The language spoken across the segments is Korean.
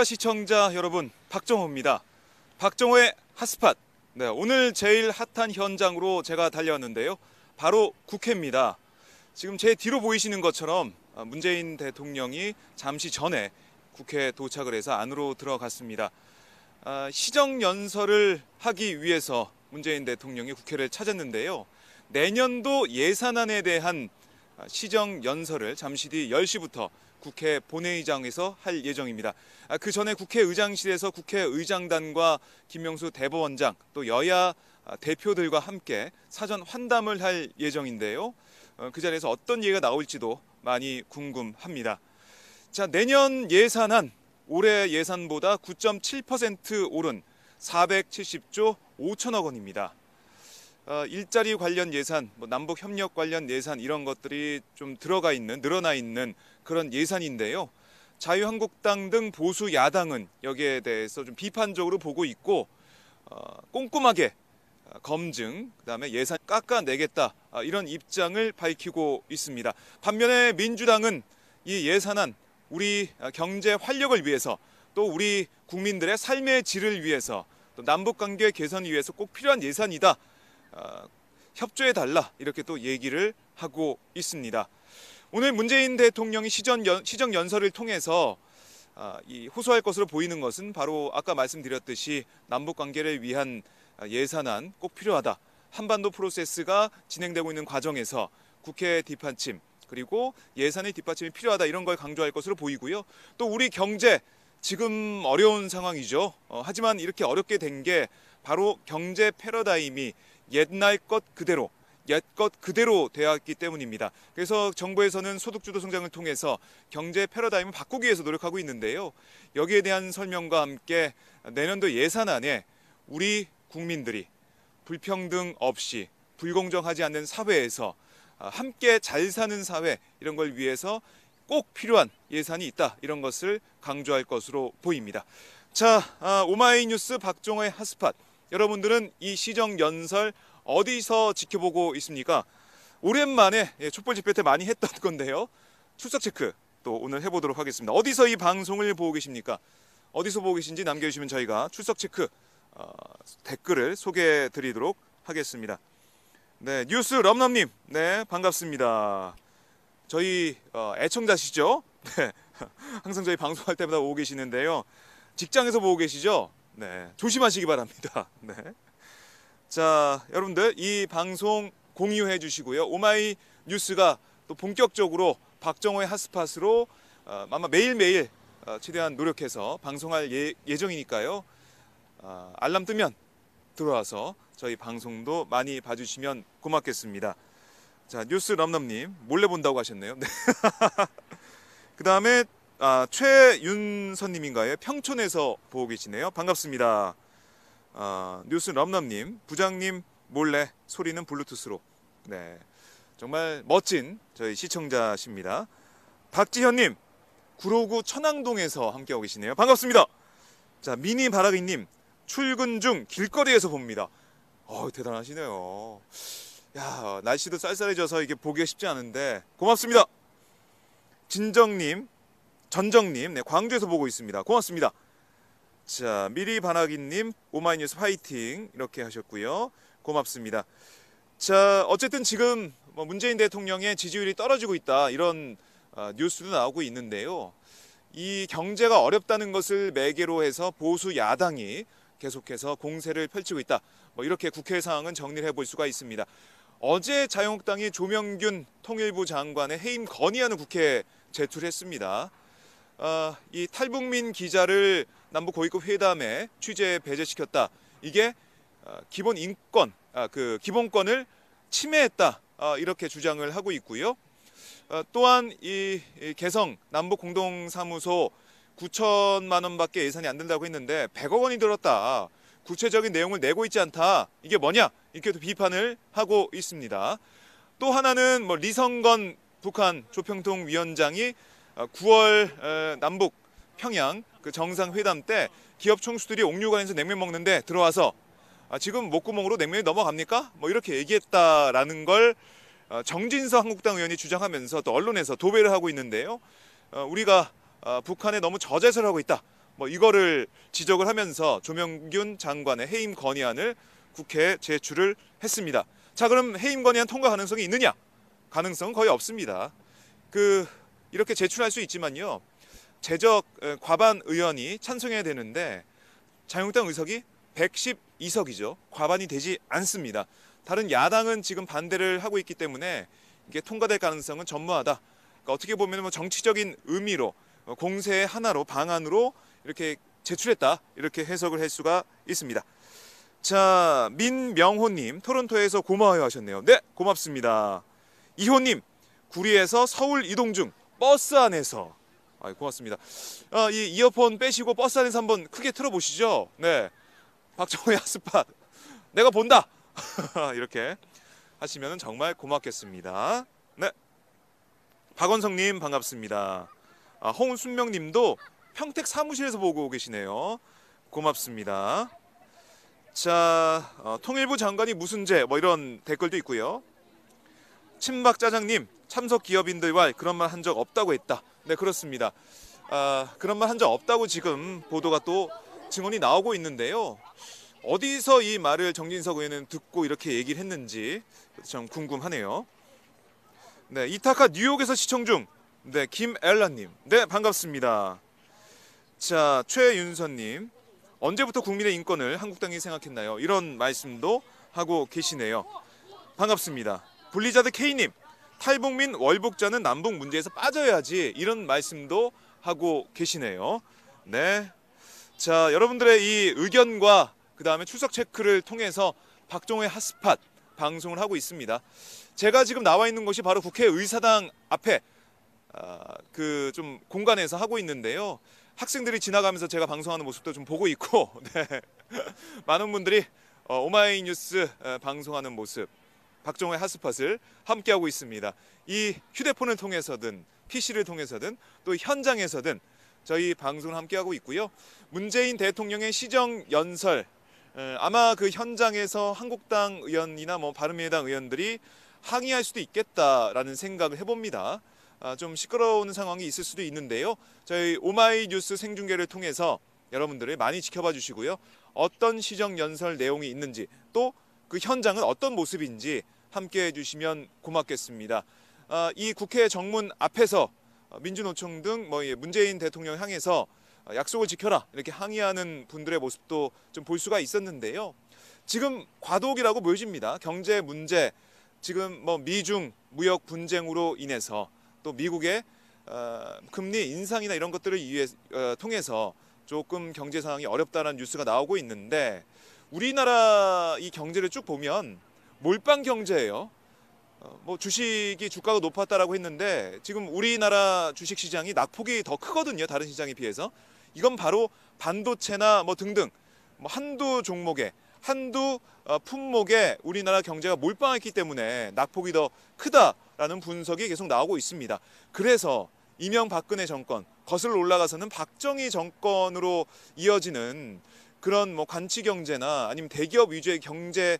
안녕하십니까 시청자 여러분, 박정호입니다. 박정호의 핫스팟. 네, 오늘 제일 핫한 현장으로 제가 달려왔는데요. 바로 국회입니다. 지금 제 뒤로 보이시는 것처럼 문재인 대통령이 잠시 전에 국회에 도착을 해서 안으로 들어갔습니다. 시정연설을 하기 위해서 문재인 대통령이 국회를 찾았는데요. 내년도 예산안에 대한 시정연설을 잠시 뒤 10시부터 국회 본회의장에서 할 예정입니다. 그 전에 국회의장실에서 국회의장단과 김명수 대법원장 또 여야 대표들과 함께 사전 환담을 할 예정인데요. 그 자리에서 어떤 얘기가 나올지도 많이 궁금합니다. 자, 내년 예산안 올해 예산보다 9.7% 오른 470조 5천억 원입니다. 일자리 관련 예산, 남북 협력 관련 예산 이런 것들이 좀 늘어나 있는 그런 예산인데요. 자유한국당 등 보수 야당은 여기에 대해서 좀 비판적으로 보고 있고 꼼꼼하게 검증, 그다음에 예산 깎아내겠다 이런 입장을 밝히고 있습니다. 반면에 민주당은 이 예산안 우리 경제 활력을 위해서 또 우리 국민들의 삶의 질을 위해서 또 남북관계 개선을 위해서 꼭 필요한 예산이다. 협조해달라 이렇게 또 얘기를 하고 있습니다. 오늘 문재인 대통령이 시정연설을 통해서 호소할 것으로 보이는 것은 바로 아까 말씀드렸듯이 남북관계를 위한 예산안 꼭 필요하다. 한반도 프로세스가 진행되고 있는 과정에서 국회 뒷받침 그리고 예산의 뒷받침이 필요하다 이런 걸 강조할 것으로 보이고요. 또 우리 경제 지금 어려운 상황이죠. 하지만 이렇게 어렵게 된 게 바로 경제 패러다임이 옛날 것 그대로 옛것 그대로 되었기 때문입니다. 그래서 정부에서는 소득주도 성장을 통해서 경제 패러다임을 바꾸기 위해서 노력하고 있는데요. 여기에 대한 설명과 함께 내년도 예산안에 우리 국민들이 불평등 없이 불공정하지 않는 사회에서 함께 잘 사는 사회 이런 걸 위해서 꼭 필요한 예산이 있다. 이런 것을 강조할 것으로 보입니다. 자, 오마이뉴스 박정호의 핫스팟. 여러분들은 이 시정연설 어디서 지켜보고 있습니까? 오랜만에 촛불 집회 때 많이 했던 건데요. 출석 체크 또 오늘 해보도록 하겠습니다. 어디서 이 방송을 보고 계십니까? 어디서 보고 계신지 남겨주시면 저희가 출석 체크 댓글을 소개해드리도록 하겠습니다. 네, 뉴스 럼럼님, 네 반갑습니다. 저희 애청자시죠? 네, 항상 저희 방송할 때마다 오고 계시는데요. 직장에서 보고 계시죠? 네, 조심하시기 바랍니다. 네. 자, 여러분들 이 방송 공유해 주시고요. 오마이 뉴스가 또 본격적으로 박정호의 핫스팟으로 아마 매일매일 최대한 노력해서 방송할 예정이니까요. 알람 뜨면 들어와서 저희 방송도 많이 봐주시면 고맙겠습니다. 자, 뉴스 럼럼님 몰래 본다고 하셨네요. 네. 그 다음에 최윤선님인가요? 평촌에서 보고 계시네요. 반갑습니다. 뉴스 럼럼님, 부장님 몰래 소리는 블루투스로. 네, 정말 멋진 저희 시청자십니다. 박지현님, 구로구 천왕동에서 함께하고 계시네요. 반갑습니다. 자, 미니 바라기님, 출근 중 길거리에서 봅니다. 대단하시네요. 야, 날씨도 쌀쌀해져서 이게 보기가 쉽지 않은데 고맙습니다. 전정님, 네, 광주에서 보고 있습니다. 고맙습니다. 자, 미리 바나기님, 오마이뉴스 화이팅 이렇게 하셨고요. 고맙습니다. 자, 어쨌든 지금 문재인 대통령의 지지율이 떨어지고 있다 이런 뉴스도 나오고 있는데요. 이 경제가 어렵다는 것을 매개로 해서 보수 야당이 계속해서 공세를 펼치고 있다. 이렇게 국회 상황은 정리를 해볼 수가 있습니다. 어제 자유한국당이 조명균 통일부 장관의 해임 건의안을 국회에 제출했습니다. 이 탈북민 기자를 남북 고위급 회담에 취재에 배제시켰다. 이게 기본 인권, 기본권을 침해했다. 이렇게 주장을 하고 있고요. 또한 이 개성 남북 공동사무소 9천만 원밖에 예산이 안 된다고 했는데 100억 원이 들었다. 구체적인 내용을 내고 있지 않다. 이게 뭐냐? 이렇게도 비판을 하고 있습니다. 또 하나는 리성건 북한 조평통 위원장이 9월 남북 평양 그 정상회담 때 기업 총수들이 옥류관에서 냉면 먹는데 들어와서 지금 목구멍으로 냉면이 넘어갑니까? 이렇게 얘기했다라는 걸 정진서 한국당 의원이 주장하면서 또 언론에서 도배를 하고 있는데요. 우리가 북한에 너무 저재설 하고 있다. 뭐 이거를 지적을 하면서 조명균 장관의 해임 건의안을 국회에 제출을 했습니다. 자, 그럼 해임 건의안 통과 가능성이 있느냐? 가능성은 거의 없습니다. 이렇게 제출할 수 있지만요. 제적 과반 의원이 찬성해야 되는데 자유한국당 의석이 112석이죠. 과반이 되지 않습니다. 다른 야당은 지금 반대를 하고 있기 때문에 이게 통과될 가능성은 전무하다. 그러니까 어떻게 보면 뭐 정치적인 의미로 공세의 하나로 방안으로 이렇게 제출했다. 이렇게 해석을 할 수가 있습니다. 자, 민명호님 토론토에서 고마워요 하셨네요. 네, 고맙습니다. 이호님 구리에서 서울 이동 중 버스 안에서 고맙습니다. 이 이어폰 빼시고 버스 안에서 한번 크게 틀어보시죠. 네, 박정호의 핫스팟 내가 본다. 이렇게 하시면 정말 고맙겠습니다. 네, 박원성님 반갑습니다. 홍순명님도 평택 사무실에서 보고 계시네요. 고맙습니다. 자, 통일부 장관이 무슨 죄 뭐 이런 댓글도 있고요. 친박짜장님 참석 기업인들과 그런 말 한 적 없다고 했다. 네, 그렇습니다. 그런 말 한 적 없다고 지금 보도가 또 증언이 나오고 있는데요. 어디서 이 말을 정진석 의원은 듣고 이렇게 얘기를 했는지 참 궁금하네요. 네, 이타카 뉴욕에서 시청 중. 네, 김엘라님. 네, 반갑습니다. 자, 최윤선님. 언제부터 국민의 인권을 한국당이 생각했나요? 이런 말씀도 하고 계시네요. 반갑습니다. 블리자드 K님. 탈북민 월북자는 남북 문제에서 빠져야지. 이런 말씀도 하고 계시네요. 네. 자, 여러분들의 이 의견과 그 다음에 출석 체크를 통해서 박정호의 핫스팟 방송을 하고 있습니다. 제가 지금 나와 있는 곳이 바로 국회의사당 앞에 좀 공간에서 하고 있는데요. 학생들이 지나가면서 제가 방송하는 모습도 좀 보고 있고, 네. 많은 분들이 오마이뉴스 방송하는 모습, 박정호의 핫스팟을 함께하고 있습니다. 이 휴대폰을 통해서든 PC를 통해서든 또 현장에서든 저희 방송을 함께하고 있고요. 문재인 대통령의 시정연설, 아마 그 현장에서 한국당 의원이나 뭐 바른미래당 의원들이 항의할 수도 있겠다라는 생각을 해봅니다. 좀 시끄러운 상황이 있을 수도 있는데요. 저희 오마이뉴스 생중계를 통해서 여러분들을 많이 지켜봐 주시고요. 어떤 시정연설 내용이 있는지 또 그 현장은 어떤 모습인지 함께 해주시면 고맙겠습니다. 이 국회 정문 앞에서 민주노총 등 문재인 대통령 향해서 약속을 지켜라 이렇게 항의하는 분들의 모습도 좀 볼 수가 있었는데요. 지금 과도기라고 보여집니다. 경제 문제, 지금 미중 무역 분쟁으로 인해서 또 미국의 금리 인상이나 이런 것들을 통해서 조금 경제 상황이 어렵다는 뉴스가 나오고 있는데 우리나라 이 경제를 쭉 보면 몰빵 경제예요. 주식이 주가가 높았다라고 했는데 지금 우리나라 주식 시장이 낙폭이 더 크거든요. 다른 시장에 비해서. 이건 바로 반도체나 등등 한두 종목에 한두 품목에 우리나라 경제가 몰빵했기 때문에 낙폭이 더 크다라는 분석이 계속 나오고 있습니다. 그래서 이명박근혜 정권 거슬러 올라가서는 박정희 정권으로 이어지는 그런 관치 경제나 아니면 대기업 위주의 경제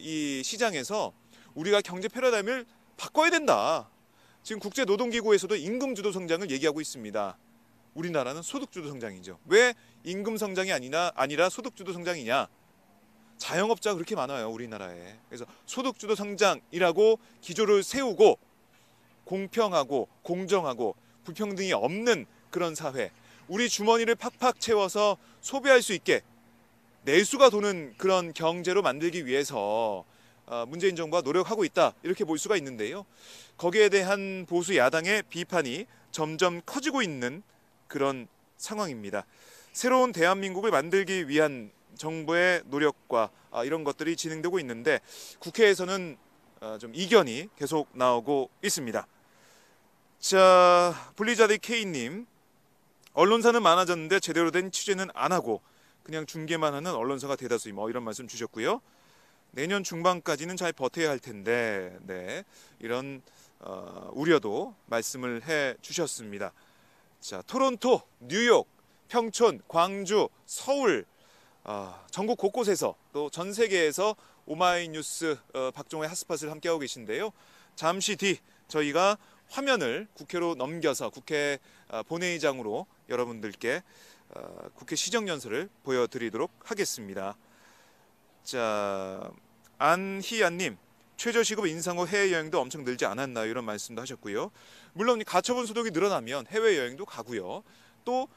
이 시장에서 우리가 경제 패러다임을 바꿔야 된다. 지금 국제노동기구에서도 임금 주도 성장을 얘기하고 있습니다. 우리나라는 소득 주도 성장이죠. 왜 임금 성장이 아니라 소득 주도 성장이냐? 자영업자가 그렇게 많아요, 우리나라에. 그래서 소득 주도 성장이라고 기조를 세우고 공평하고 공정하고 불평등이 없는 그런 사회, 우리 주머니를 팍팍 채워서 소비할 수 있게 내수가 도는 그런 경제로 만들기 위해서 문재인 정부가 노력하고 있다 이렇게 볼 수가 있는데요. 거기에 대한 보수 야당의 비판이 점점 커지고 있는 그런 상황입니다. 새로운 대한민국을 만들기 위한 정부의 노력과 이런 것들이 진행되고 있는데 국회에서는 좀 이견이 계속 나오고 있습니다. 자, 블리자드 K님, 언론사는 많아졌는데 제대로 된 취재는 안 하고 그냥 중계만 하는 언론사가 대다수 이런 말씀 주셨고요. 내년 중반까지는 잘 버텨야 할 텐데, 네, 이런 우려도 말씀을 해 주셨습니다. 자, 토론토, 뉴욕, 평촌, 광주, 서울, 전국 곳곳에서 또 전 세계에서 오마이뉴스 박정호의 핫스팟을 함께하고 계신데요. 잠시 뒤 저희가 화면을 국회로 넘겨서 국회 본회의장으로 여러분들께 국회 시정연설을 보여드리도록 하겠습니다. 자, 안희안님, 최저시급 인상 후 해외여행도 엄청 늘지 않았나요? 이런 말씀도 하셨고요. 물론 가처분 소득이 늘어나면 해외여행도 가고요. 또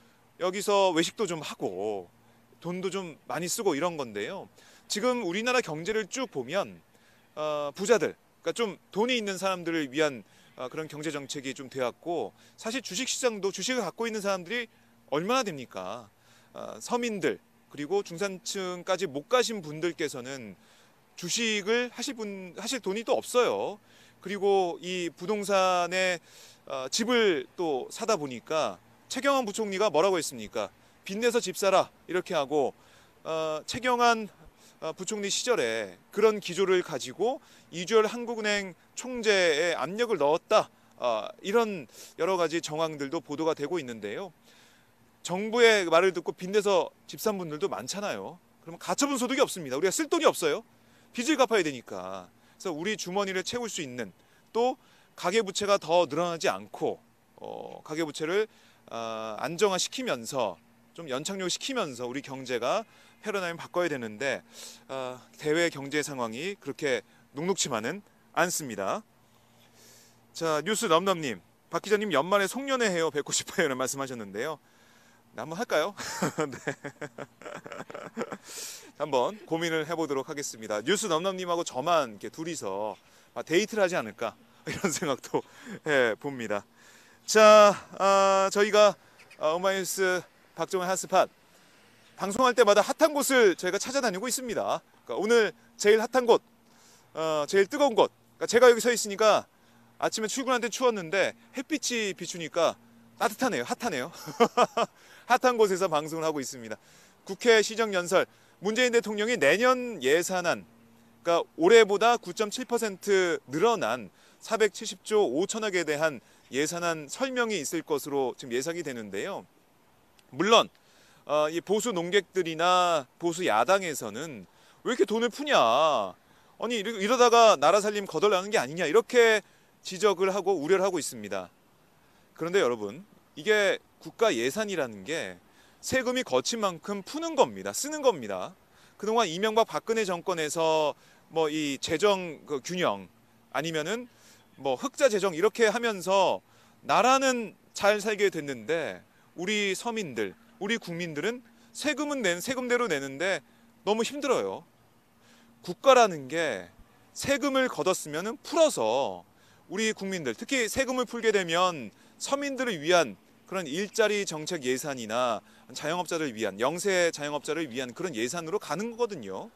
여기서 외식도 좀 하고 돈도 좀 많이 쓰고 이런 건데요. 지금 우리나라 경제를 쭉 보면 부자들, 그러니까 좀 돈이 있는 사람들을 위한 그런 경제 정책이 좀 되었고, 사실 주식시장도 주식을 갖고 있는 사람들이 얼마나 됩니까? 서민들 그리고 중산층까지 못 가신 분들께서는 주식을 하실 돈이 또 없어요. 그리고 이 부동산에 집을 또 사다 보니까 최경환 부총리가 뭐라고 했습니까? 빚내서 집 사라 이렇게 하고, 최경환 부총리 시절에 그런 기조를 가지고 이주열 한국은행 총재의 압력을 넣었다, 이런 여러 가지 정황들도 보도가 되고 있는데요. 정부의 말을 듣고 빚내서 집 산 분들도 많잖아요. 그러면 가처분 소득이 없습니다. 우리가 쓸 돈이 없어요. 빚을 갚아야 되니까. 그래서 우리 주머니를 채울 수 있는, 또 가계부채가 더 늘어나지 않고 가계부채를 안정화시키면서 좀 연착륙시키면서 우리 경제가 패러다임을 바꿔야 되는데 대외 경제 상황이 그렇게 녹록치만은 않습니다. 자, 뉴스 넘넘님, 박 기자님 연말에 송년회 해요. 뵙고 싶어요. 라는 말씀하셨는데요. 한번 할까요? 네. 한번 고민을 해보도록 하겠습니다. 뉴스 넘넘님하고 저만 이렇게 둘이서 데이트를 하지 않을까 이런 생각도 해봅니다. 자, 저희가 오마이뉴스 박종원 핫스팟 방송할 때마다 핫한 곳을 저희가 찾아다니고 있습니다. 그러니까 오늘 제일 핫한 곳, 제일 뜨거운 곳. 그러니까 제가 여기 서 있으니까 아침에 출근할 때 추웠는데 햇빛이 비추니까 따뜻하네요. 핫하네요. 핫한 곳에서 방송을 하고 있습니다. 국회 시정연설, 문재인 대통령이 내년 예산안, 그러니까 올해보다 9.7% 늘어난 470조 5천억에 대한 예산안 설명이 있을 것으로 지금 예상이 되는데요. 물론 이 보수 농객들이나 보수 야당에서는 왜 이렇게 돈을 푸냐, 아니 이러다가 나라 살림 거덜나는 게 아니냐, 이렇게 지적을 하고 우려를 하고 있습니다. 그런데 여러분, 이게 국가 예산이라는 게 세금이 거친 만큼 푸는 겁니다. 쓰는 겁니다. 그동안 이명박 박근혜 정권에서 뭐 이 재정 균형 아니면은 뭐 흑자 재정 이렇게 하면서 나라는 잘 살게 됐는데, 우리 서민들, 우리 국민들은 세금은 세금대로 내는데 너무 힘들어요. 국가라는 게 세금을 걷었으면 풀어서 우리 국민들, 특히 세금을 풀게 되면 서민들을 위한 그런 일자리 정책 예산이나 자영업자를 위한, 영세 자영업자를 위한 그런 예산으로 가는 거거든요.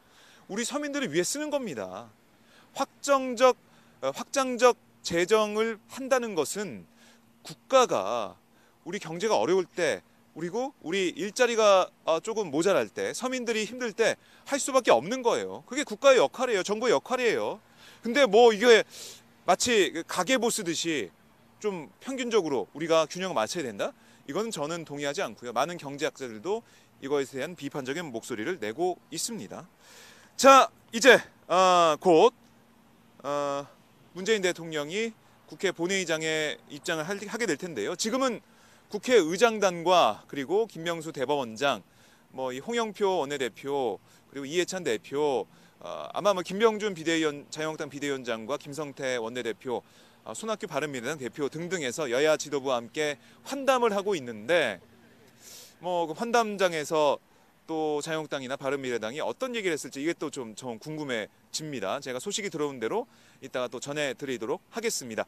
우리 서민들을 위해 쓰는 겁니다. 확장적 재정을 한다는 것은 국가가 우리 경제가 어려울 때, 그리고 우리 일자리가 조금 모자랄 때, 서민들이 힘들 때 할 수밖에 없는 거예요. 그게 국가의 역할이에요. 정부의 역할이에요. 근데 뭐 이게 마치 가계부 쓰듯이 좀 평균적으로 우리가 균형을 맞춰야 된다? 이건 저는 동의하지 않고요. 많은 경제학자들도 이거에 대한 비판적인 목소리를 내고 있습니다. 자, 이제 곧 문재인 대통령이 국회 본회의장에 입장을 하게 될 텐데요. 지금은 국회의장단과 그리고 김명수 대법원장, 뭐 이 홍영표 원내대표, 그리고 이해찬 대표, 아마 뭐 김병준 자유한국당 비대위원장과 김성태 원내대표, 손학규 바른미래당 대표 등등해서 여야 지도부와 함께 환담을 하고 있는데, 뭐 그 환담장에서 또 자유한국당이나 바른미래당이 어떤 얘기를 했을지 이게 또 좀 궁금해집니다. 제가 소식이 들어온 대로 이따가 또 전해드리도록 하겠습니다.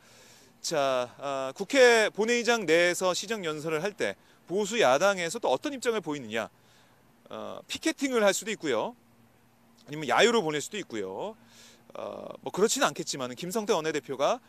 자, 국회 본회의장 내에서 시정연설을 할 때 보수 야당에서 또 어떤 입장을 보이느냐, 피켓팅을 할 수도 있고요, 아니면 야유로 보낼 수도 있고요. 뭐 그렇지는 않겠지만 김성태 원내대표가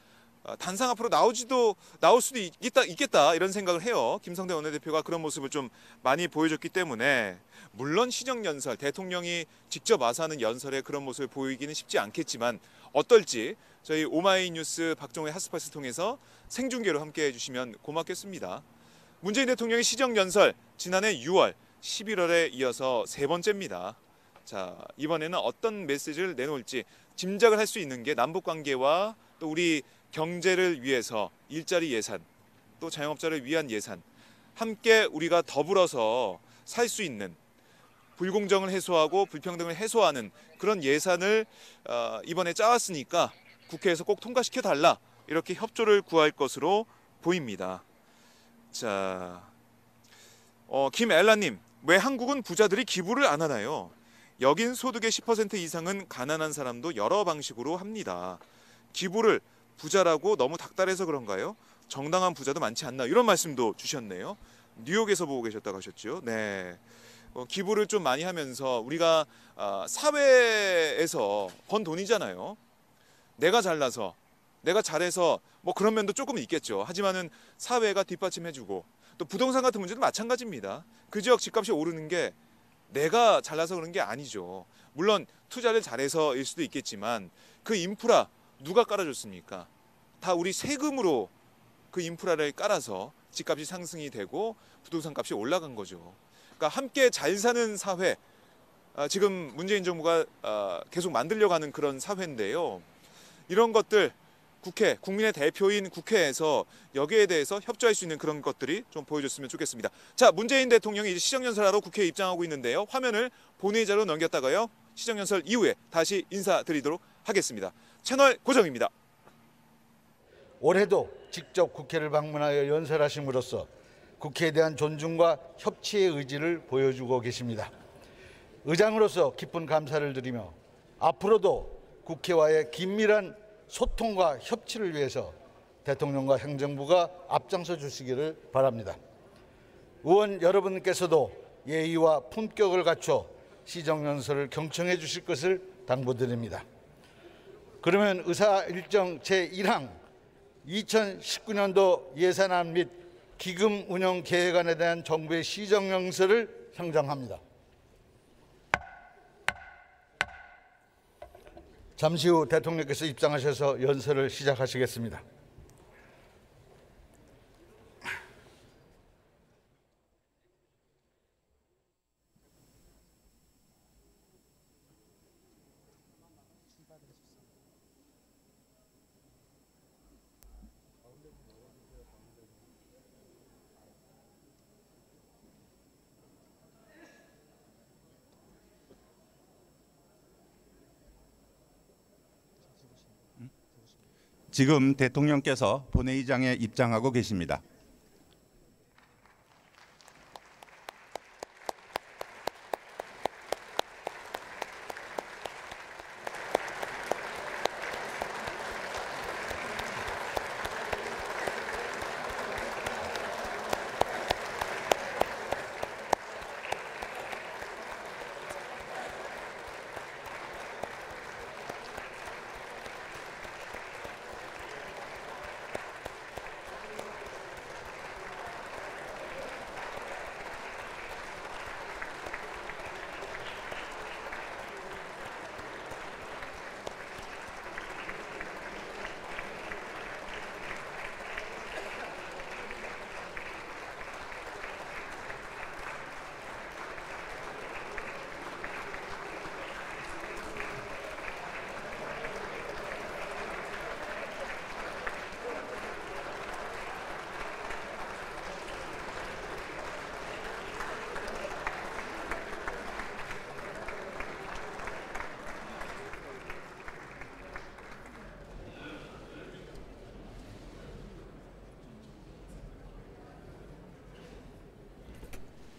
단상 앞으로 나올 수도 있겠다 이런 생각을 해요. 김성태 원내대표가 그런 모습을 좀 많이 보여줬기 때문에, 물론 시정연설, 대통령이 직접 와서 하는 연설에 그런 모습을 보이기는 쉽지 않겠지만 어떨지 저희 오마이뉴스 박종의 핫스팟을 통해서 생중계로 함께 해주시면 고맙겠습니다. 문재인 대통령의 시정연설 지난해 6월, 11월에 이어서 세 번째입니다. 자, 이번에는 어떤 메시지를 내놓을지 짐작을 할 수 있는 게 남북관계와 또 우리 경제를 위해서 일자리 예산, 또 자영업자를 위한 예산, 함께 우리가 더불어서 살 수 있는, 불공정을 해소하고 불평등을 해소하는 그런 예산을 이번에 짜왔으니까 국회에서 꼭 통과시켜 달라, 이렇게 협조를 구할 것으로 보입니다. 자, 김엘라님, 왜 한국은 부자들이 기부를 안 하나요? 여긴 소득의 10% 이상은 가난한 사람도 여러 방식으로 합니다. 기부를 부자라고 너무 닥달해서 그런가요? 정당한 부자도 많지 않나, 이런 말씀도 주셨네요. 뉴욕에서 보고 계셨다고 하셨죠. 네. 기부를 좀 많이 하면서 우리가 사회에서 번 돈이잖아요. 내가 잘나서, 내가 잘해서 뭐 그런 면도 조금 있겠죠. 하지만은 사회가 뒷받침해주고, 또 부동산 같은 문제도 마찬가지입니다. 그 지역 집값이 오르는 게 내가 잘나서 그런 게 아니죠. 물론 투자를 잘해서일 수도 있겠지만 그 인프라 누가 깔아줬습니까? 다 우리 세금으로 그 인프라를 깔아서 집값이 상승이 되고 부동산 값이 올라간 거죠. 그러니까 함께 잘 사는 사회, 지금 문재인 정부가 계속 만들려고 하는 그런 사회인데요. 이런 것들 국회, 국민의 대표인 국회에서 여기에 대해서 협조할 수 있는 그런 것들이 좀 보여줬으면 좋겠습니다. 자, 문재인 대통령이 이제 시정연설하러 국회에 입장하고 있는데요. 화면을 본회의자로 넘겼다가요, 시정연설 이후에 다시 인사드리도록 하겠습니다. 채널 고정입니다. 올해도 직접 국회를 방문하여 연설하심으로써 국회에 대한 존중과 협치의 의지를 보여주고 계십니다. 의장으로서 깊은 감사를 드리며 앞으로도 국회와의 긴밀한 소통과 협치를 위해서 대통령과 행정부가 앞장서 주시기를 바랍니다. 의원 여러분께서도 예의와 품격을 갖춰 시정연설을 경청해 주실 것을 당부드립니다. 그러면 의사일정 제1항 2019년도 예산안 및 기금 운영 계획안에 대한 정부의 시정연설을 상정합니다. 잠시 후 대통령께서 입장하셔서 연설을 시작하시겠습니다. 지금 대통령께서 본회의장에 입장하고 계십니다.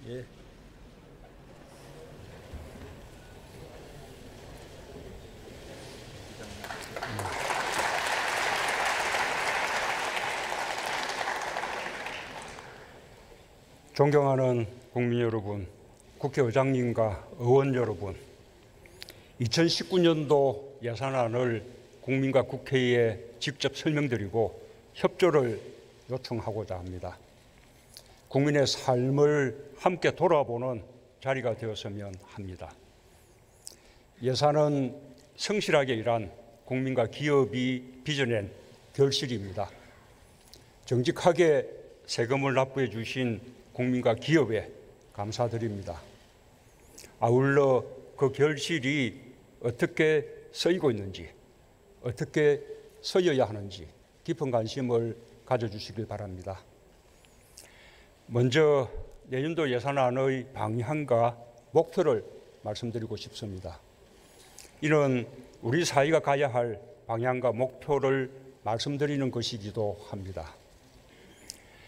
예. 존경하는 국민 여러분, 국회의장님과 의원 여러분, 2019년도 예산안을 국민과 국회에 직접 설명드리고 협조를 요청하고자 합니다. 국민의 삶을 함께 돌아보는 자리가 되었으면 합니다. 예산은 성실하게 일한 국민과 기업이 빚어낸 결실입니다. 정직하게 세금을 납부해 주신 국민과 기업에 감사드립니다. 아울러 그 결실이 어떻게 쓰이고 있는지, 어떻게 쓰여야 하는지 깊은 관심을 가져주시길 바랍니다. 먼저 내년도 예산안의 방향과 목표를 말씀드리고 싶습니다. 이는 우리 사회가 가야 할 방향과 목표를 말씀드리는 것이기도 합니다.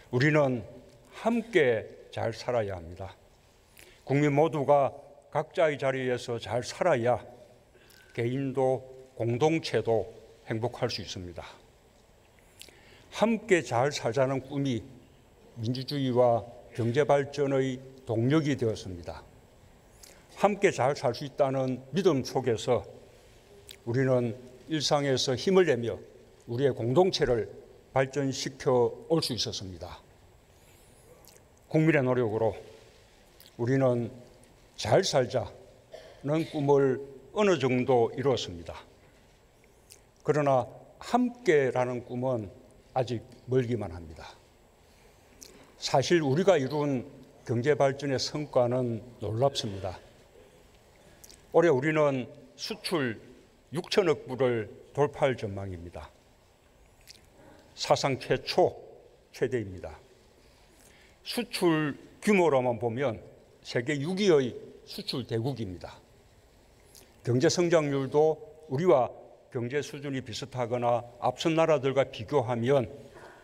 우리는 함께 잘 살아야 합니다. 국민 모두가 각자의 자리에서 잘 살아야 개인도 공동체도 행복할 수 있습니다. 함께 잘 살자는 꿈이 민주주의와 경제 발전의 동력이 되었습니다. 함께 잘 살 수 있다는 믿음 속에서 우리는 일상에서 힘을 내며 우리의 공동체를 발전시켜 올 수 있었습니다. 국민의 노력으로 우리는 잘 살자는 꿈을 어느 정도 이루었습니다. 그러나 함께라는 꿈은 아직 멀기만 합니다. 사실 우리가 이룬 경제 발전의 성과는 놀랍습니다. 올해 우리는 수출 6천억 불을 돌파할 전망입니다. 사상 최대입니다. 수출 규모로만 보면 세계 6위의 수출 대국입니다. 경제 성장률도 우리와 경제 수준이 비슷하거나 앞선 나라들과 비교하면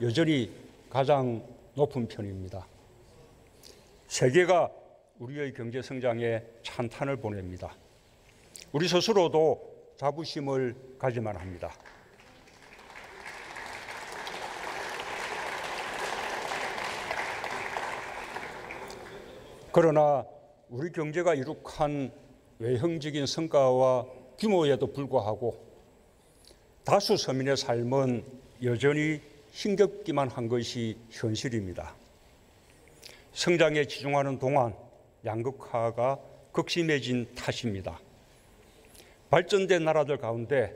여전히 가장 높은 편입니다. 세계가 우리의 경제 성장에 찬탄을 보냅니다. 우리 스스로도 자부심을 가지만 합니다. 그러나 우리 경제가 이룩한 외형적인 성과와 규모에도 불구하고 다수 서민의 삶은 여전히 힘겹기만 한 것이 현실입니다. 성장에 치중하는 동안 양극화가 극심해진 탓입니다. 발전된 나라들 가운데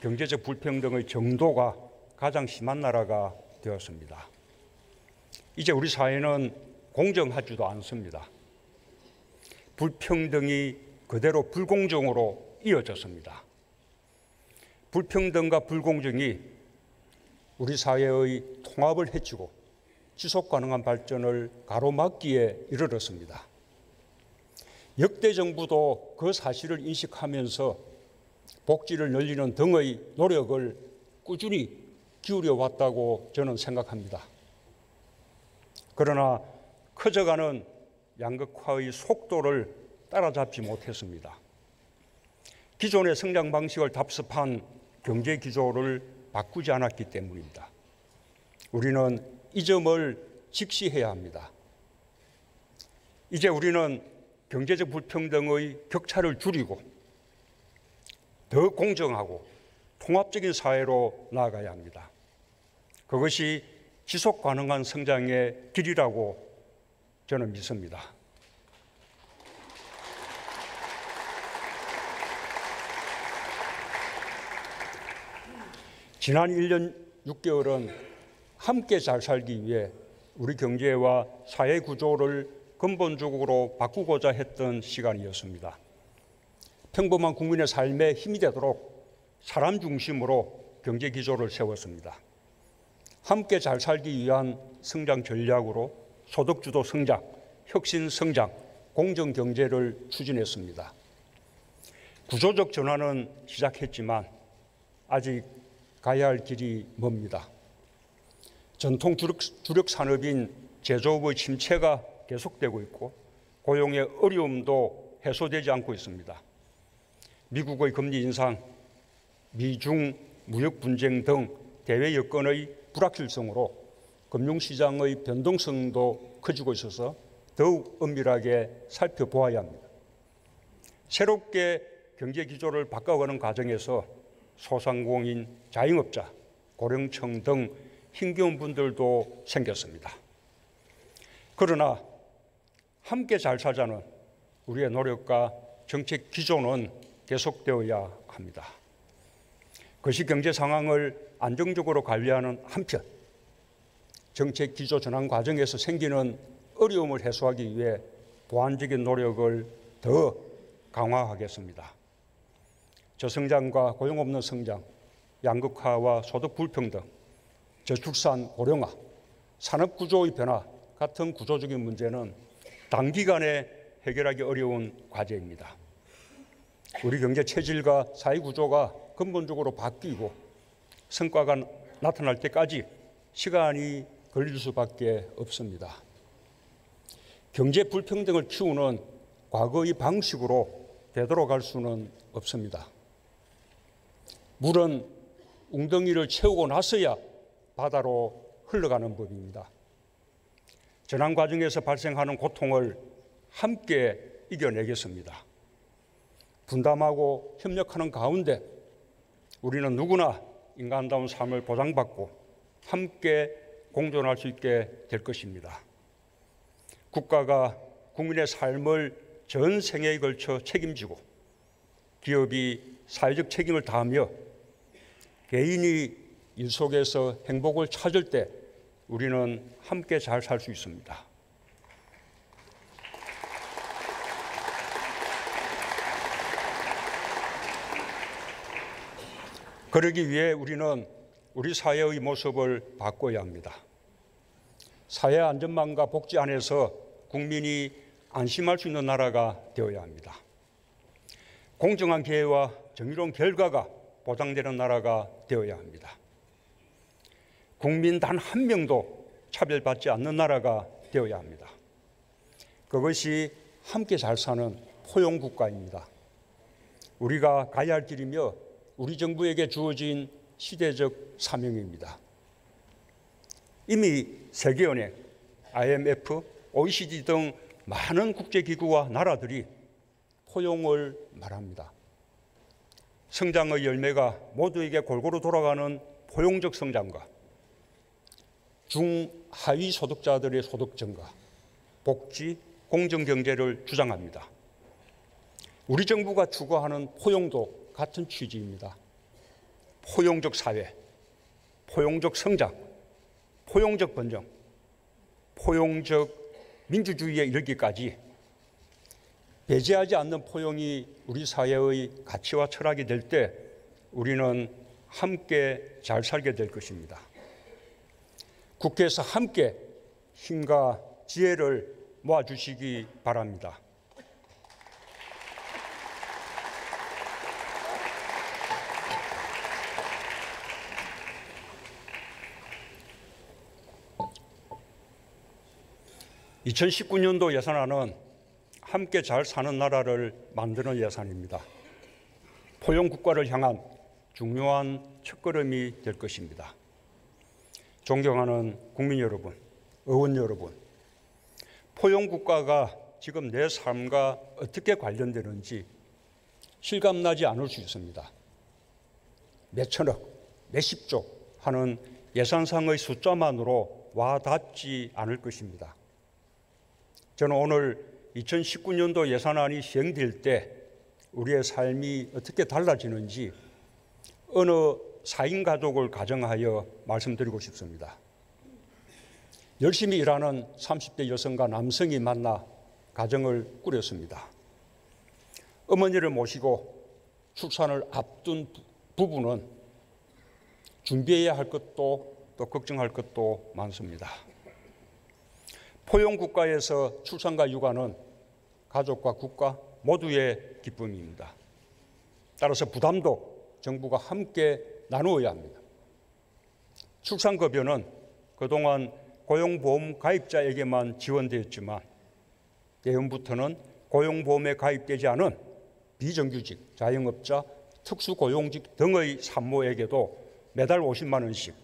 경제적 불평등의 정도가 가장 심한 나라가 되었습니다. 이제 우리 사회는 공정하지도 않습니다. 불평등이 그대로 불공정으로 이어졌습니다. 불평등과 불공정이 우리 사회의 통합을 해치고 지속 가능한 발전을 가로막기에 이르렀습니다. 역대 정부도 그 사실을 인식하면서 복지를 늘리는 등의 노력을 꾸준히 기울여 왔다고 저는 생각합니다. 그러나 커져가는 양극화의 속도를 따라잡지 못했습니다. 기존의 성장 방식을 답습한 경제 기조를 바꾸지 않았기 때문입니다. 우리는 이 점을 직시해야 합니다. 이제 우리는 경제적 불평등의 격차를 줄이고 더 공정하고 통합적인 사회로 나아가야 합니다. 그것이 지속 가능한 성장의 길이라고 저는 믿습니다. 지난 1년 6개월은 함께 잘 살기 위해 우리 경제와 사회 구조를 근본적으로 바꾸고자 했던 시간이었습니다. 평범한 국민의 삶에 힘이 되도록 사람 중심으로 경제 기조를 세웠습니다. 함께 잘 살기 위한 성장 전략으로 소득주도 성장, 혁신 성장, 공정 경제를 추진했습니다. 구조적 전환은 시작했지만 아직 가야 할 길이 멉니다. 전통 주력 산업인 제조업의 침체가 계속되고 있고 고용의 어려움도 해소되지 않고 있습니다. 미국의 금리 인상, 미중 무역 분쟁 등 대외 여건의 불확실성으로 금융시장의 변동성도 커지고 있어서 더욱 엄밀하게 살펴보아야 합니다. 새롭게 경제 기조를 바꿔가는 과정에서 소상공인, 자영업자, 고령층 등 힘겨운 분들도 생겼습니다. 그러나 함께 잘 살자는 우리의 노력과 정책 기조는 계속되어야 합니다. 그것이 경제 상황을 안정적으로 관리하는 한편 정책 기조 전환 과정에서 생기는 어려움을 해소하기 위해 보완적인 노력을 더 강화하겠습니다. 저성장과 고용 없는 성장, 양극화와 소득 불평등, 저출산 고령화, 산업 구조의 변화 같은 구조적인 문제는 단기간에 해결하기 어려운 과제입니다. 우리 경제 체질과 사회 구조가 근본적으로 바뀌고 성과가 나타날 때까지 시간이 걸릴 수밖에 없습니다. 경제 불평등을 키우는 과거의 방식으로 되돌아갈 수는 없습니다. 물은 웅덩이를 채우고 나서야 바다로 흘러가는 법입니다. 전환 과정에서 발생하는 고통을 함께 이겨내겠습니다. 분담하고 협력하는 가운데 우리는 누구나 인간다운 삶을 보장받고 함께 공존할 수 있게 될 것입니다. 국가가 국민의 삶을 전 생애에 걸쳐 책임지고 기업이 사회적 책임을 다하며 개인이 일 속에서 행복을 찾을 때 우리는 함께 잘 살 수 있습니다. 그러기 위해 우리는 우리 사회의 모습을 바꿔야 합니다. 사회 안전망과 복지 안에서 국민이 안심할 수 있는 나라가 되어야 합니다. 공정한 기회와 정의로운 결과가 보장되는 나라가 되어야 합니다. 국민 단 한 명도 차별받지 않는 나라가 되어야 합니다. 그것이 함께 잘 사는 포용국가입니다. 우리가 가야 할 길이며 우리 정부에게 주어진 시대적 사명입니다. 이미 세계은행, IMF, OECD 등 많은 국제기구와 나라들이 포용을 말합니다. 성장의 열매가 모두에게 골고루 돌아가는 포용적 성장과 중하위 소득자들의 소득 증가, 복지, 공정경제를 주장합니다. 우리 정부가 추구하는 포용도 같은 취지입니다. 포용적 사회, 포용적 성장, 포용적 번영, 포용적 민주주의에 이르기까지 배제하지 않는 포용이 우리 사회의 가치와 철학이 될 때 우리는 함께 잘 살게 될 것입니다. 국회에서 함께 힘과 지혜를 모아주시기 바랍니다. (2019년도) 예산안은 함께 잘 사는 나라를 만드는 예산입니다. 포용국가를 향한 중요한 첫걸음이 될 것입니다. 존경하는 국민 여러분, 의원 여러분, 포용국가가 지금 내 삶과 어떻게 관련되는지 실감나지 않을 수 있습니다. 몇천억, 몇십조 하는 예산상의 숫자만으로 와닿지 않을 것입니다. 저는 오늘 2019년도 예산안이 시행될 때 우리의 삶이 어떻게 달라지는지 어느 4인 가족을 가정하여 말씀드리고 싶습니다. 열심히 일하는 30대 여성과 남성이 만나 가정을 꾸렸습니다. 어머니를 모시고 출산을 앞둔 부부는 준비해야 할 것도 또 걱정할 것도 많습니다. 포용국가에서 출산과 육아는 가족과 국가 모두의 기쁨입니다. 따라서 부담도 정부가 함께 나누어야 합니다. 출산급여는 그동안 고용보험 가입자에게만 지원되었지만 내년부터는 고용보험에 가입되지 않은 비정규직, 자영업자, 특수고용직 등의 산모에게도 매달 50만 원씩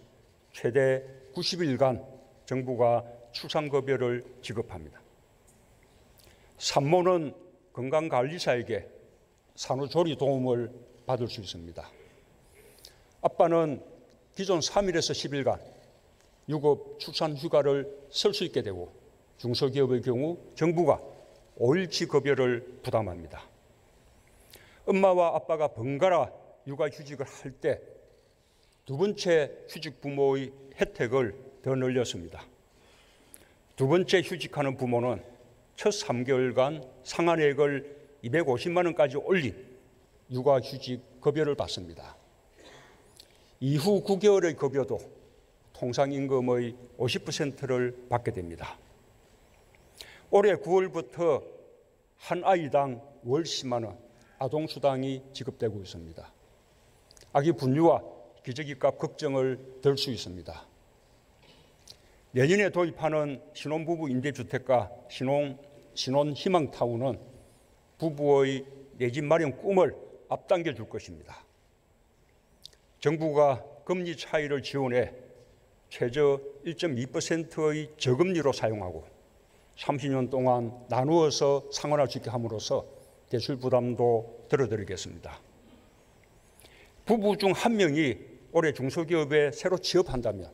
최대 90일간 정부가 출산급여를 지급합니다. 산모는 건강관리사에게 산후조리 도움을 받을 수 있습니다. 아빠는 기존 3일에서 10일간 유급 출산 휴가를 쓸 수 있게 되고 중소기업의 경우 정부가 5일치 급여를 부담합니다. 엄마와 아빠가 번갈아 육아휴직을 할 때 두 번째 휴직 부모의 혜택을 더 늘렸습니다. 두 번째 휴직하는 부모는 첫 3개월간 상한액을 250만 원까지 올린 육아휴직 급여를 받습니다. 이후 9개월의 급여도 통상임금의 50%를 받게 됩니다. 올해 9월부터 한 아이당 월 10만 원 아동수당이 지급되고 있습니다. 아기 분유와 기저귀값 걱정을 덜 수 있습니다. 내년에 도입하는 신혼부부 임대주택과 신혼희망타운은 부부의 내 집 마련 꿈을 앞당겨 줄 것입니다. 정부가 금리 차익을 지원해 최저 1.2%의 저금리로 사용하고 30년 동안 나누어서 상환할 수 있게 함으로써 대출 부담도 덜어드리겠습니다. 부부 중 한 명이 올해 중소기업에 새로 취업한다면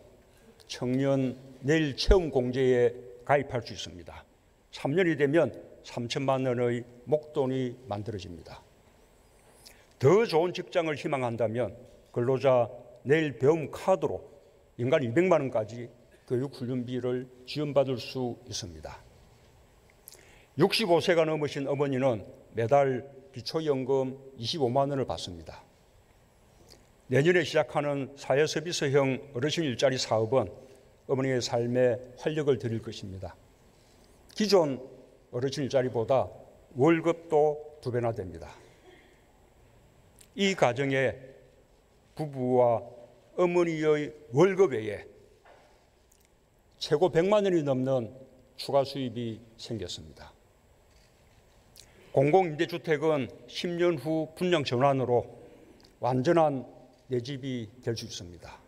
청년 내일 체험 공제에 가입할 수 있습니다. 3년이 되면 3천만 원의 목돈이 만들어집니다. 더 좋은 직장을 희망한다면 근로자 내일 배움 카드로 연간 200만 원까지 교육훈련비를 지원받을 수 있습니다. 65세가 넘으신 어머니는 매달 기초연금 25만 원을 받습니다. 내년에 시작하는 사회서비스형 어르신 일자리 사업은 어머니의 삶에 활력을 드릴 것입니다. 기존 어르신 일자리보다 월급도 2배나 됩니다. 이 가정에 부부와 어머니의 월급 외에 최고 100만 원이 넘는 추가 수입이 생겼습니다. 공공임대주택은 10년 후 분양 전환으로 완전한 내 집이 될 수 있습니다.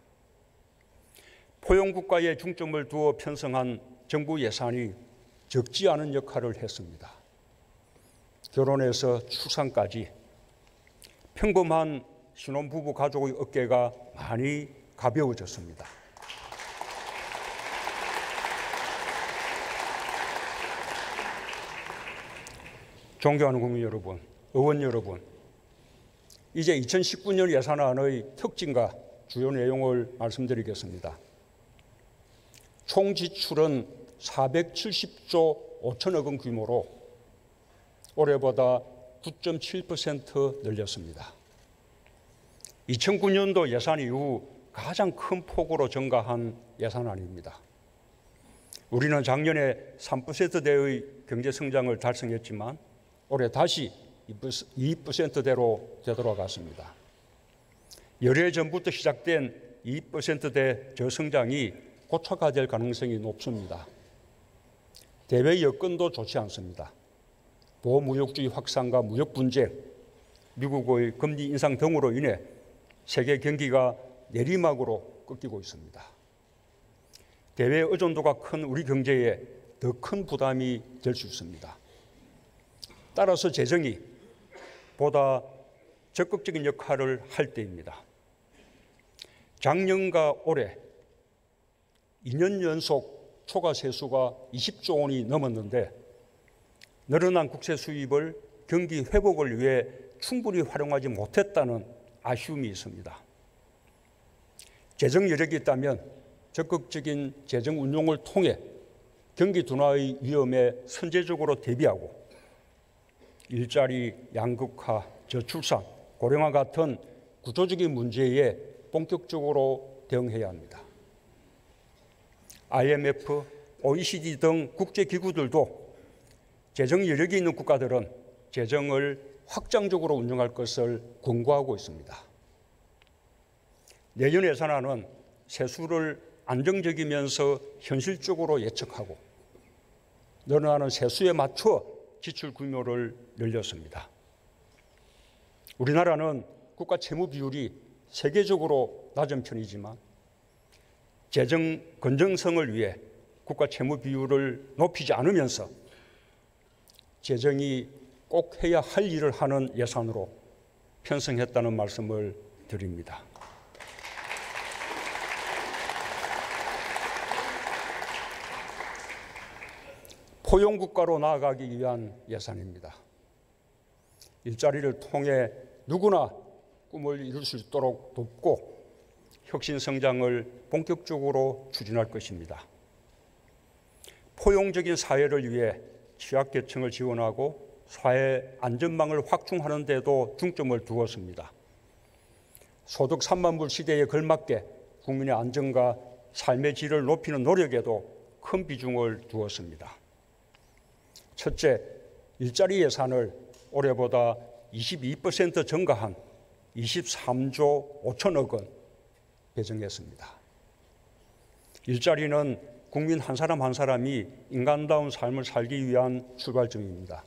포용국가에 중점을 두어 편성한 정부 예산이 적지 않은 역할을 했습니다. 결혼에서 출산까지 평범한 신혼부부 가족의 어깨가 많이 가벼워졌습니다. 존경하는 국민 여러분, 의원 여러분, 이제 2019년 예산안의 특징과 주요 내용을 말씀드리겠습니다. 총 지출은 470조 5천억 원 규모로 올해보다 9.7% 늘렸습니다. 2009년도 예산 이후 가장 큰 폭으로 증가한 예산안입니다. 우리는 작년에 3%대의 경제성장을 달성했지만 올해 다시 2%대로 되돌아갔습니다. 열해 전부터 시작된 2%대 저성장이 고착화될 가능성이 높습니다. 대외 여건도 좋지 않습니다. 보호무역주의 확산과 무역 분쟁, 미국의 금리 인상 등으로 인해 세계 경기가 내리막으로 꺾이고 있습니다. 대외 의존도가 큰 우리 경제에 더 큰 부담이 될 수 있습니다. 따라서 재정이 보다 적극적인 역할을 할 때입니다. 작년과 올해 2년 연속 초과 세수가 20조 원이 넘었는데 늘어난 국세 수입을 경기 회복을 위해 충분히 활용하지 못했다는 아쉬움이 있습니다. 재정 여력이 있다면 적극적인 재정 운용을 통해 경기 둔화의 위험에 선제적으로 대비하고 일자리 양극화, 저출산, 고령화 같은 구조적인 문제에 본격적으로 대응해야 합니다. IMF, OECD 등 국제기구들도 재정 여력이 있는 국가들은 재정을 확장적으로 운영할 것을 권고하고 있습니다. 내년 예산안은 세수를 안정적이면서 현실적으로 예측하고 늘어나는 세수에 맞춰 지출 규모를 늘렸습니다. 우리나라는 국가 채무 비율이 세계적으로 낮은 편이지만 재정 건전성을 위해 국가 채무 비율을 높이지 않으면서 재정이 꼭 해야 할 일을 하는 예산으로 편성했다는 말씀을 드립니다. 포용국가로 나아가기 위한 예산입니다. 일자리를 통해 누구나 꿈을 이룰 수 있도록 돕고 혁신 성장을 본격적으로 추진할 것입니다. 포용적인 사회를 위해 취약계층을 지원하고 사회 안전망을 확충하는 데도 중점을 두었습니다. 소득 3만 불 시대에 걸맞게 국민의 안정과 삶의 질을 높이는 노력에도 큰 비중을 두었습니다. 첫째, 일자리 예산을 올해보다 22% 증가한 23조 5천억 원 배정했습니다. 일자리는 국민 한 사람 한 사람이 인간다운 삶을 살기 위한 출발점입니다.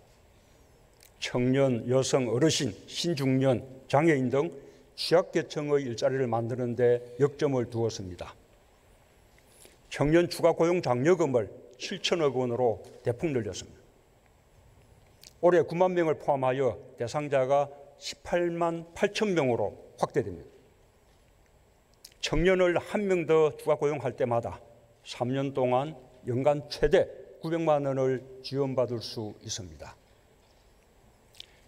청년, 여성, 어르신, 신중년, 장애인 등 취약계층의 일자리를 만드는 데 역점을 두었습니다. 청년 추가 고용 장려금을 7천억 원으로 대폭 늘렸습니다. 올해 9만 명을 포함하여 대상자가 18만 8천 명으로 확대됩니다. 청년을 한 명 더 추가 고용할 때마다 3년 동안 연간 최대 900만 원을 지원받을 수 있습니다.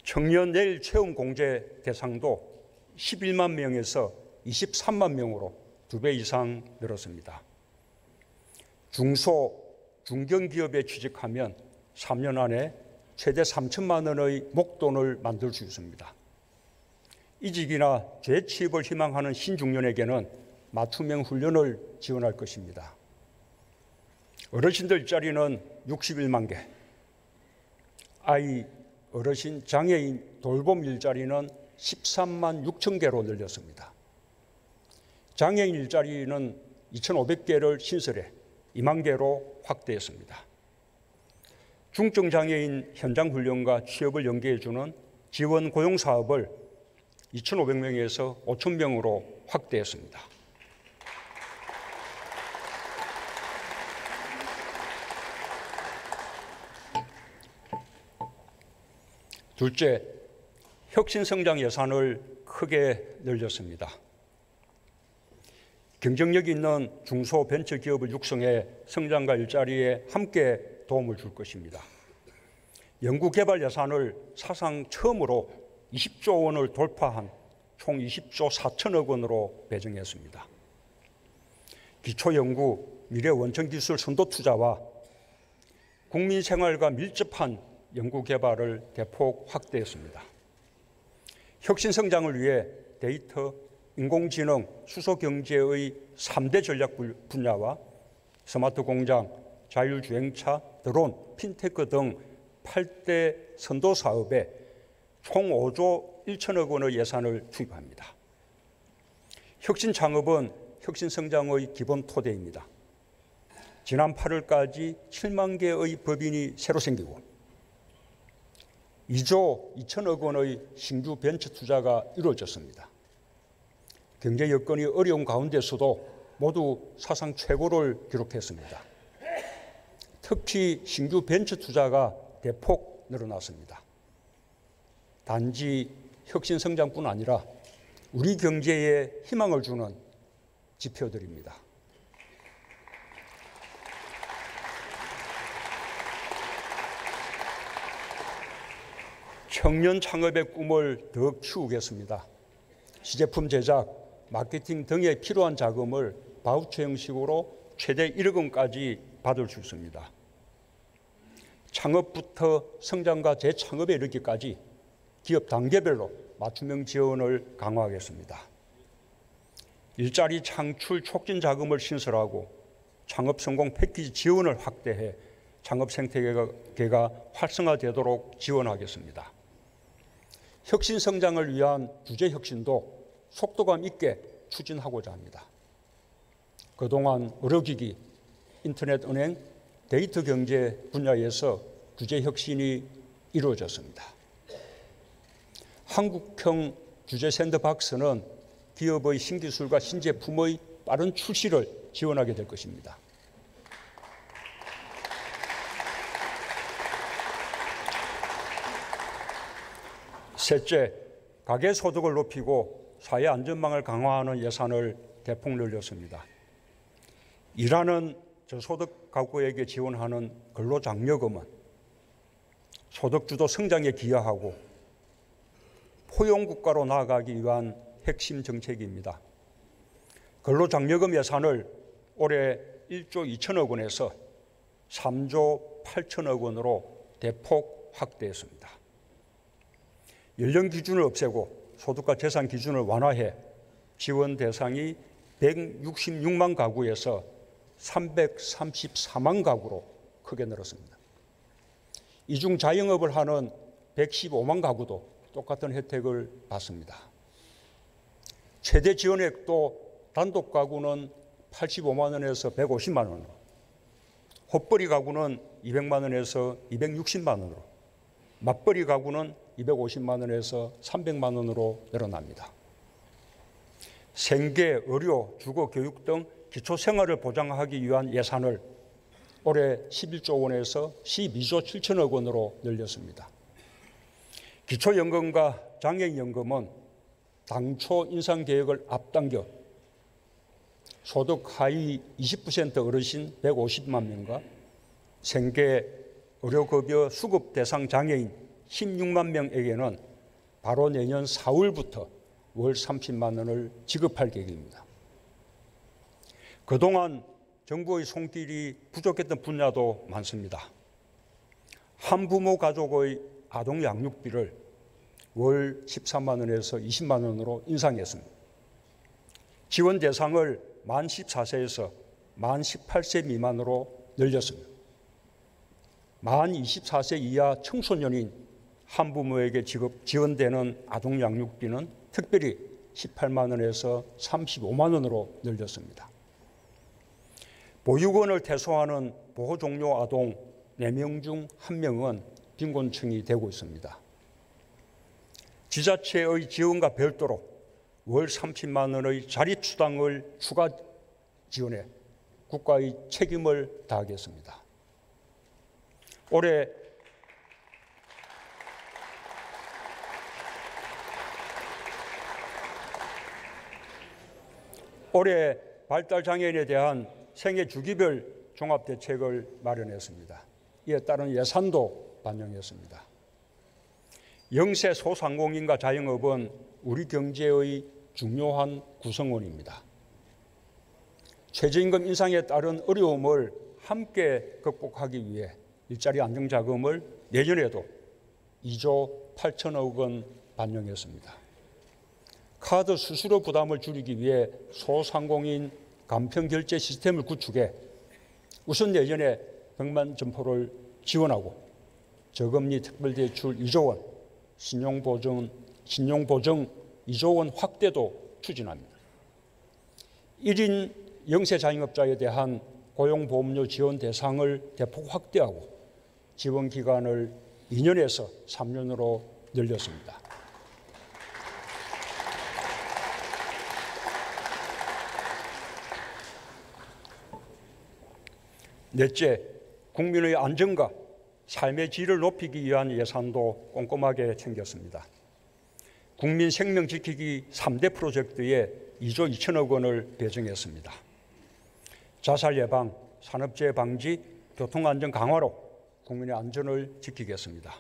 청년 내일 채용 공제 대상도 11만 명에서 23만 명으로 2배 이상 늘었습니다. 중소, 중견기업에 취직하면 3년 안에 최대 3천만 원의 목돈을 만들 수 있습니다. 이직이나 재취업을 희망하는 신중년에게는 맞춤형 훈련을 지원할 것입니다. 어르신들 일자리는 61만 개, 아이, 어르신, 장애인 돌봄 일자리는 13만 6천 개로 늘렸습니다. 장애인 일자리는 2,500개를 신설해 2만 개로 확대했습니다. 중증 장애인 현장 훈련과 취업을 연계해주는 지원 고용 사업을 2,500명에서 5,000명으로 확대했습니다. 둘째, 혁신성장 예산을 크게 늘렸습니다. 경쟁력 있는 중소벤처기업을 육성해 성장과 일자리에 함께 도움을 줄 것입니다. 연구개발 예산을 사상 처음으로 20조 원을 돌파한 총 20조 4천억 원으로 배정했습니다. 기초연구, 미래원천기술 선도투자와 국민생활과 밀접한 연구개발을 대폭 확대했습니다. 혁신성장을 위해 데이터, 인공지능, 수소경제의 3대 전략 분야와 스마트 공장, 자율주행차, 드론, 핀테크 등 8대 선도 사업에 총 5조 1천억 원의 예산을 투입합니다. 혁신 창업은 혁신 성장의 기본 토대입니다. 지난 8월까지 7만 개의 법인이 새로 생기고 2조 2천억 원의 신규 벤처 투자가 이루어졌습니다. 경제 여건이 어려운 가운데서도 모두 사상 최고를 기록했습니다. 특히 신규 벤처 투자가 대폭 늘어났습니다. 단지 혁신 성장뿐 아니라 우리 경제에 희망을 주는 지표들입니다. 청년 창업의 꿈을 더 키우겠습니다. 시제품 제작, 마케팅 등에 필요한 자금을 바우처 형식으로 최대 1억 원까지 받을 수 있습니다. 창업부터 성장과 재창업에 이르기까지 기업 단계별로 맞춤형 지원을 강화하겠습니다. 일자리 창출 촉진 자금을 신설하고 창업 성공 패키지 지원을 확대해 창업 생태계가 활성화되도록 지원하겠습니다. 혁신 성장을 위한 규제 혁신도 속도감 있게 추진하고자 합니다. 그동안 의료기기, 인터넷 은행, 데이터 경제 분야에서 규제 혁신이 이루어졌습니다. 한국형 규제 샌드박스는 기업의 신기술과 신제품의 빠른 출시를 지원하게 될 것입니다. 셋째, 가계소득을 높이고 사회 안전망을 강화하는 예산을 대폭 늘렸습니다. 일하는 저소득 가구에게 지원하는 근로장려금은 소득주도 성장에 기여하고 포용국가로 나아가기 위한 핵심 정책입니다. 근로장려금 예산을 올해 1조 2천억 원에서 3조 8천억 원으로 대폭 확대했습니다. 연령 기준을 없애고 소득과 재산 기준을 완화해 지원 대상이 166만 가구에서 334만 가구로 크게 늘었습니다. 이중 자영업을 하는 115만 가구도 똑같은 혜택을 받습니다. 최대 지원액도 단독 가구는 85만 원에서 150만 원으로, 헛벌이 가구는 200만 원에서 260만 원으로, 맞벌이 가구는 250만 원에서 300만 원으로 늘어납니다. 생계, 의료, 주거, 교육 등 기초 생활을 보장하기 위한 예산을 올해 11조 원에서 12조 7천억 원으로 늘렸습니다. 기초연금과 장애인연금은 당초 인상 계획을 앞당겨 소득 하위 20% 어르신 150만 명과 생계, 의료급여 수급 대상 장애인 16만 명에게는 바로 내년 4월부터 월 30만 원을 지급할 계획입니다. 그동안 정부의 손길이 부족했던 분야도 많습니다. 한부모 가족의 아동 양육비를 월 13만 원에서 20만 원으로 인상했습니다. 지원 대상을 만 14세에서 만 18세 미만으로 늘렸습니다. 만 24세 이하 청소년인 한부모에게 지원되는 아동 양육비는 특별히 18만 원에서 35만 원으로 늘렸습니다. 보육원을 퇴소하는 보호종료 아동 4명 중 1명은 빈곤층이 되고 있습니다. 지자체의 지원과 별도로 월 30만 원의 자립수당을 추가 지원해 국가의 책임을 다하겠습니다. 올해 발달장애인에 대한 생애 주기별 종합대책을 마련했습니다. 이에 따른 예산도 반영했습니다. 영세 소상공인과 자영업은 우리 경제의 중요한 구성원입니다. 최저임금 인상에 따른 어려움을 함께 극복하기 위해 일자리 안정자금을 내년에도 2조 8천억 원 반영했습니다. 카드 수수료 부담을 줄이기 위해 소상공인 간편결제 시스템을 구축해 우선 내년에 100만 점포를 지원하고 저금리 특별대출 2조 원, 신용보증 2조 원 확대도 추진합니다. 1인 영세 자영업자에 대한 고용보험료 지원 대상을 대폭 확대하고 지원 기간을 2년에서 3년으로 늘렸습니다. 넷째, 국민의 안전과 삶의 질을 높이기 위한 예산도 꼼꼼하게 챙겼습니다. 국민 생명 지키기 3대 프로젝트에 2조 2천억 원을 배정했습니다. 자살 예방, 산업재해 방지, 교통안전 강화로 국민의 안전을 지키겠습니다.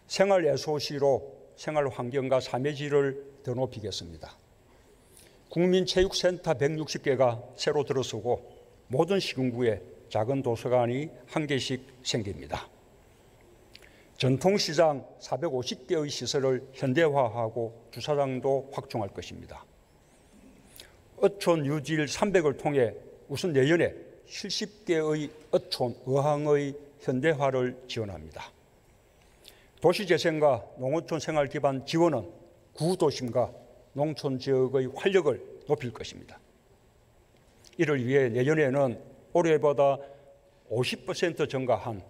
생활 SOC로 생활 환경과 삶의 질을 더 높이겠습니다. 국민체육센터 160개가 새로 들어서고 모든 시군구에 작은 도서관이 1개씩 생깁니다. 전통시장 450개의 시설을 현대화하고 주차장도 확충할 것입니다. 어촌 유질 300을 통해 우선 내년에 70개의 어촌 어항의 현대화를 지원합니다. 도시재생과 농어촌 생활 기반 지원은 구도심과 농촌 지역의 활력을 높일 것입니다. 이를 위해 내년에는 올해보다 50% 증가한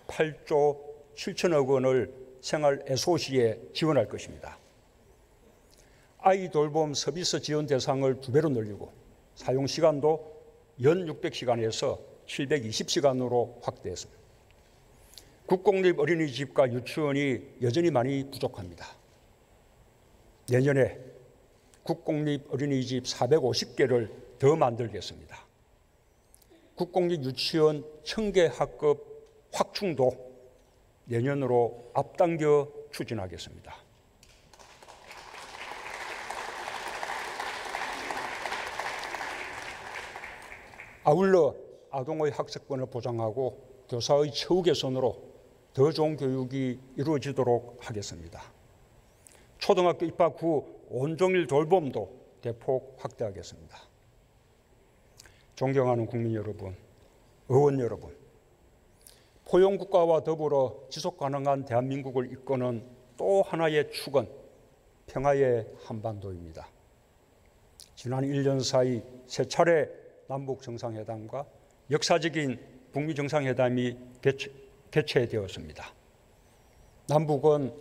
8조 7천억 원을 생활 SOC에 지원할 것입니다. 아이 돌봄 서비스 지원 대상을 2배로 늘리고 사용 시간도 연 600시간에서 720시간으로 확대했습니다. 국공립 어린이집과 유치원이 여전히 많이 부족합니다. 내년에 국공립 어린이집 450개를 더 만들겠습니다. 국공립 유치원 1000개 학급 확충도 내년으로 앞당겨 추진하겠습니다. 아울러 아동의 학습권을 보장하고 교사의 처우 개선으로 더 좋은 교육이 이루어지도록 하겠습니다. 초등학교 입학 후 온종일 돌봄도 대폭 확대하겠습니다. 존경하는 국민 여러분, 의원 여러분, 포용국가와 더불어 지속가능한 대한민국을 이끄는 또 하나의 축은 평화의 한반도입니다. 지난 1년 사이 세 차례 남북 정상회담과 역사적인 북미 정상회담이 개최되었습니다. 남북은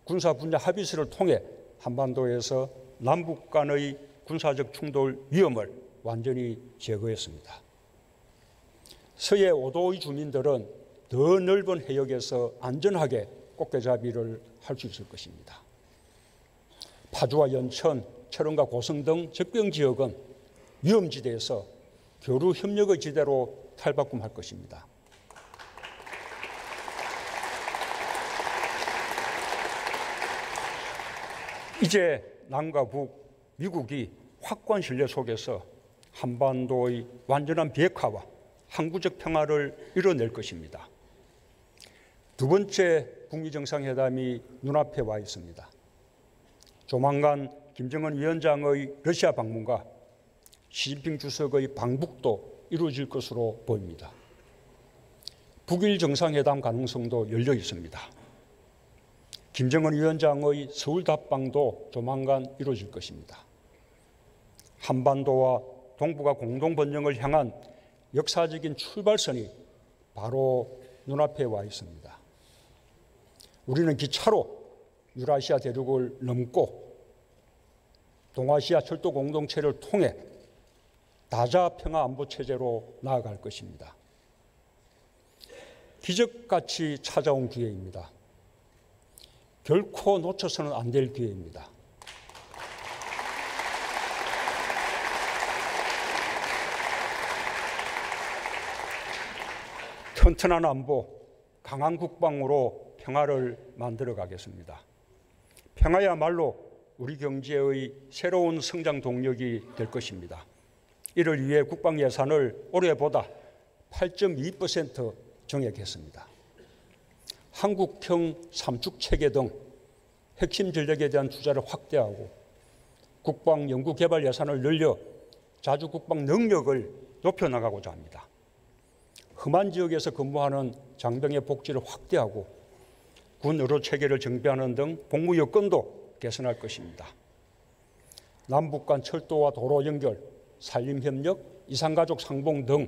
군사 분야 합의서를 통해 한반도에서 남북 간의 군사적 충돌 위험을 완전히 제거했습니다. 서해 5도의 주민들은 더 넓은 해역에서 안전하게 꽃게잡이를 할 수 있을 것입니다. 파주와 연천, 철원과 고성 등 적병 지역은 위험지대에서 교류 협력의 지대로 탈바꿈할 것입니다. 이제 남과 북, 미국이 확고한 신뢰 속에서 한반도의 완전한 비핵화와 항구적 평화를 이뤄낼 것입니다. 두 번째 북미 정상회담이 눈앞에 와 있습니다. 조만간 김정은 위원장의 러시아 방문과 시진핑 주석의 방북도 이루어질 것으로 보입니다. 북일 정상회담 가능성도 열려 있습니다. 김정은 위원장의 서울 답방도 조만간 이루어질 것입니다. 한반도와 동북아 공동 번영을 향한 역사적인 출발선이 바로 눈앞에 와 있습니다. 우리는 기차로 유라시아 대륙을 넘고 동아시아 철도 공동체를 통해 다자 평화 안보 체제로 나아갈 것입니다. 기적같이 찾아온 기회입니다. 결코 놓쳐서는 안 될 기회입니다. 튼튼한 안보, 강한 국방으로 평화를 만들어 가겠습니다. 평화야말로 우리 경제의 새로운 성장 동력이 될 것입니다. 이를 위해 국방 예산을 올해보다 8.2% 정액했습니다. 한국형 삼축 체계 등 핵심 전력에 대한 투자를 확대하고 국방 연구 개발 예산을 늘려 자주 국방 능력을 높여나가고자 합니다. 험한 지역에서 근무하는 장병의 복지를 확대하고 군 의료 체계를 정비하는 등 복무 여건도 개선할 것입니다. 남북 간 철도와 도로 연결, 산림협력, 이산가족 상봉 등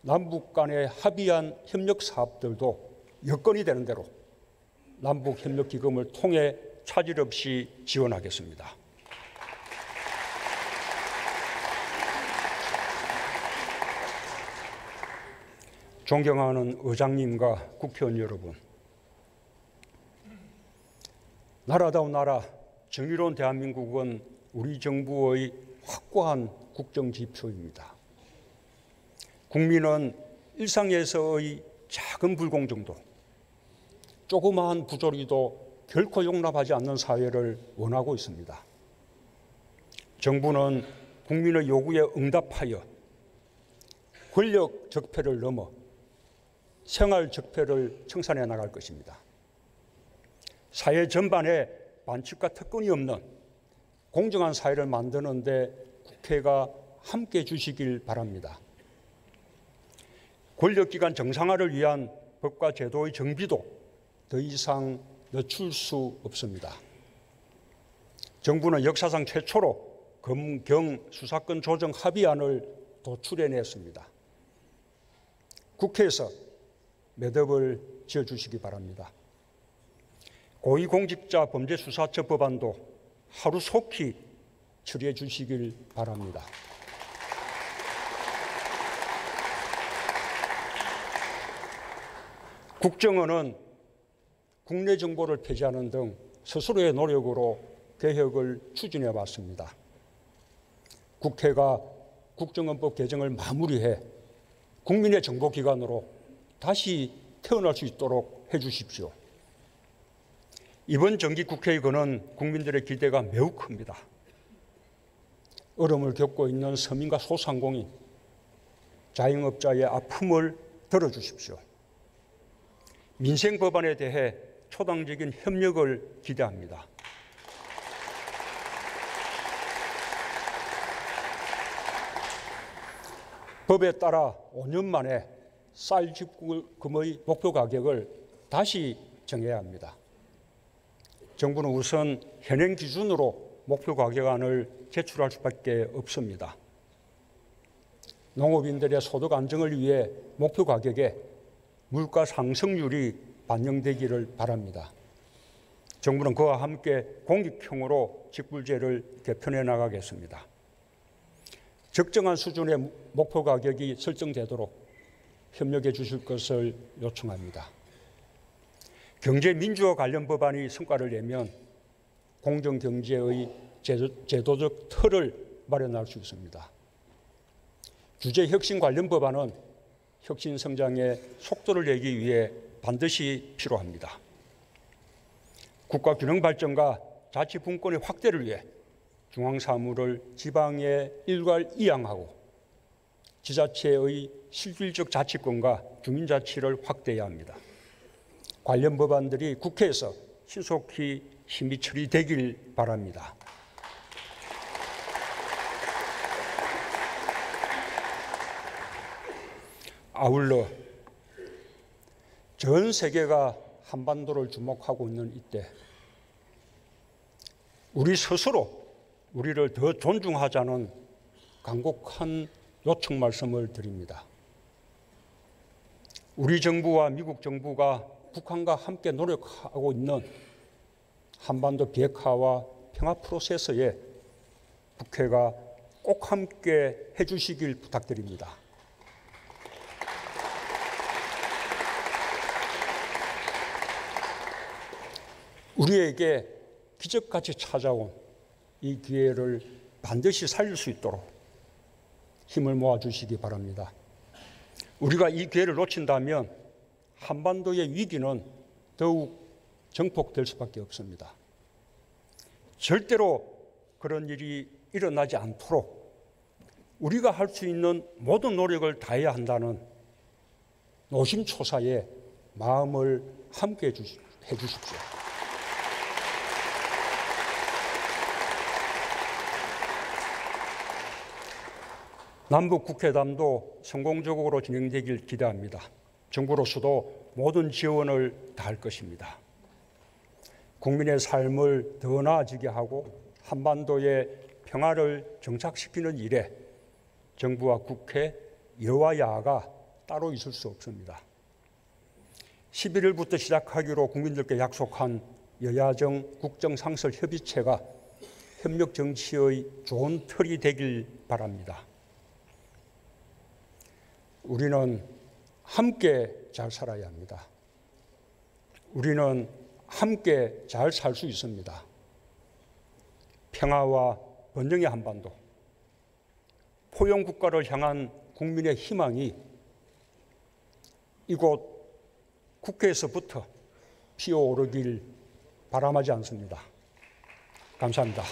남북 간에 합의한 협력 사업들도 여건이 되는 대로 남북협력기금을 통해 차질 없이 지원하겠습니다. 존경하는 의장님과 국회의원 여러분, 나라다운 나라, 정의로운 대한민국은 우리 정부의 확고한 국정지표입니다. 국민은 일상에서의 작은 불공정도, 조그마한 부조리도 결코 용납하지 않는 사회를 원하고 있습니다. 정부는 국민의 요구에 응답하여 권력 적폐를 넘어 생활 적폐를 청산해 나갈 것입니다. 사회 전반에 반칙과 특권이 없는 공정한 사회를 만드는 데 국회가 함께해 주시길 바랍니다. 권력기관 정상화를 위한 법과 제도의 정비도 더 이상 늦출 수 없습니다. 정부는 역사상 최초로 검경 수사권 조정 합의안을 도출해냈습니다. 국회에서 매듭을 지어주시기 바랍니다. 고위공직자 범죄수사처 법안도 하루속히 처리해 주시길 바랍니다. 국정원은 국내 정보를 폐지하는 등 스스로의 노력으로 개혁을 추진해 왔습니다. 국회가 국정원법 개정을 마무리해 국민의 정보기관으로 다시 태어날 수 있도록 해 주십시오. 이번 정기국회에 거는 국민들의 기대가 매우 큽니다. 어려움을 겪고 있는 서민과 소상공인, 자영업자의 아픔을 들어주십시오. 민생 법안에 대해 초당적인 협력을 기대합니다. 법에 따라 5년 만에 쌀 집금의 목표 가격을 다시 정해야 합니다. 정부는 우선 현행 기준으로 목표 가격안을 제출할 수밖에 없습니다. 농업인들의 소득 안정을 위해 목표 가격에 물가 상승률이 반영되기를 바랍니다. 정부는 그와 함께 공익형으로 직불제를 개편해 나가겠습니다. 적정한 수준의 목표 가격이 설정되도록 협력해 주실 것을 요청합니다. 경제민주화 관련 법안이 성과를 내면 공정경제의 제도적 틀을 마련할 수 있습니다. 규제혁신 관련 법안은 혁신 성장에 속도를 내기 위해 반드시 필요합니다. 국가균형 발전과 자치분권의 확대를 위해 중앙사무를 지방에 일괄 이양하고 지자체의 실질적 자치권과 주민자치를 확대해야 합니다. 관련 법안들이 국회에서 신속히 심의 처리되길 바랍니다. 아울러 전 세계가 한반도를 주목하고 있는 이때 우리 스스로 우리를 더 존중하자는 간곡한 요청 말씀을 드립니다. 우리 정부와 미국 정부가 북한과 함께 노력하고 있는 한반도 비핵화와 평화 프로세스에 북회가 꼭 함께 해주시길 부탁드립니다. 우리에게 기적같이 찾아온 이 기회를 반드시 살릴 수 있도록 힘을 모아주시기 바랍니다. 우리가 이 기회를 놓친다면 한반도의 위기는 더욱 증폭될 수밖에 없습니다. 절대로 그런 일이 일어나지 않도록 우리가 할 수 있는 모든 노력을 다해야 한다는 노심초사의 마음을 함께 해주십시오. 남북 국회담도 성공적으로 진행되길 기대합니다. 정부로서도 모든 지원을 다할 것입니다. 국민의 삶을 더 나아지게 하고 한반도의 평화를 정착시키는 일에 정부와 국회, 여와 야가 따로 있을 수 없습니다. 11일부터 시작하기로 국민들께 약속한 여야정 국정상설협의체가 협력 정치의 좋은 틀이 되길 바랍니다. 우리는 함께 잘 살아야 합니다. 우리는 함께 잘 살 수 있습니다. 평화와 번영의 한반도, 포용국가를 향한 국민의 희망이 이곳 국회에서부터 피어오르길 바람하지 않습니다. 감사합니다.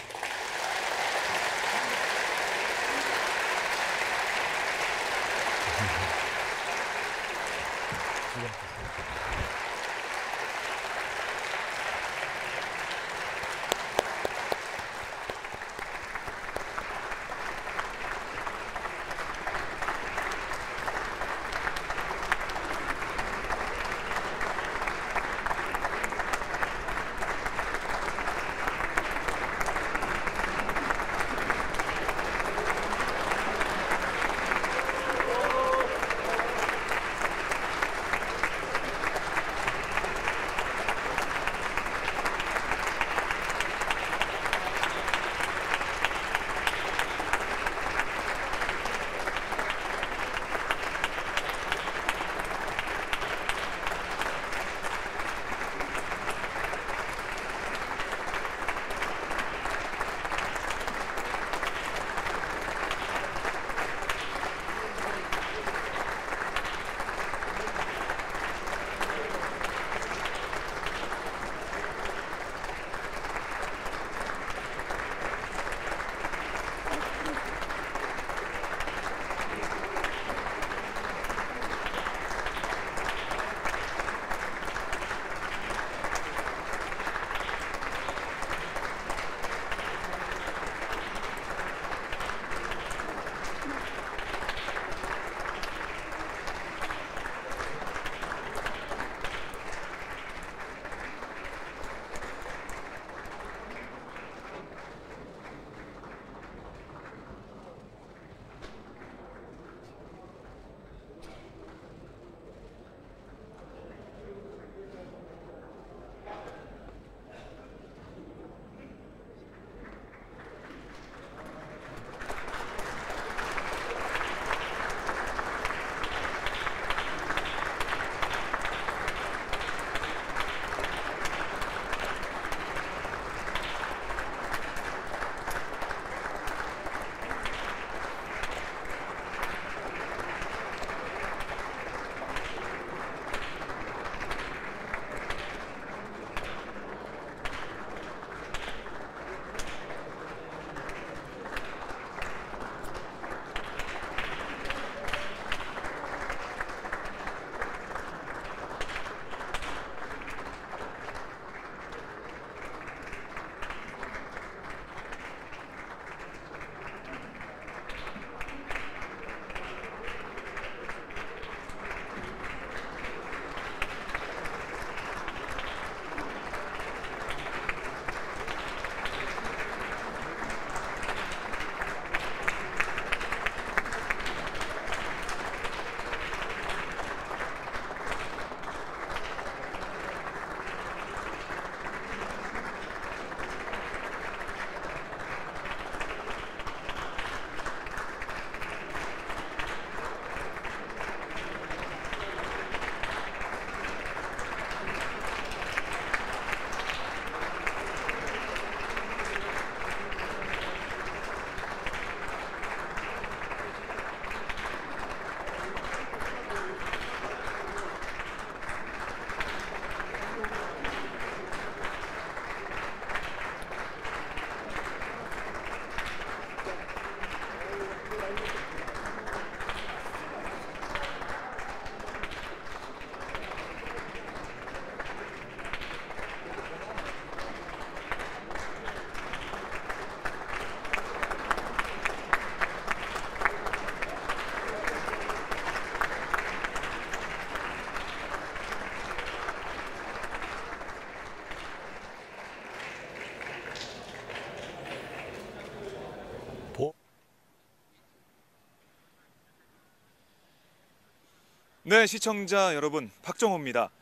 네, 시청자 여러분, 박정호입니다.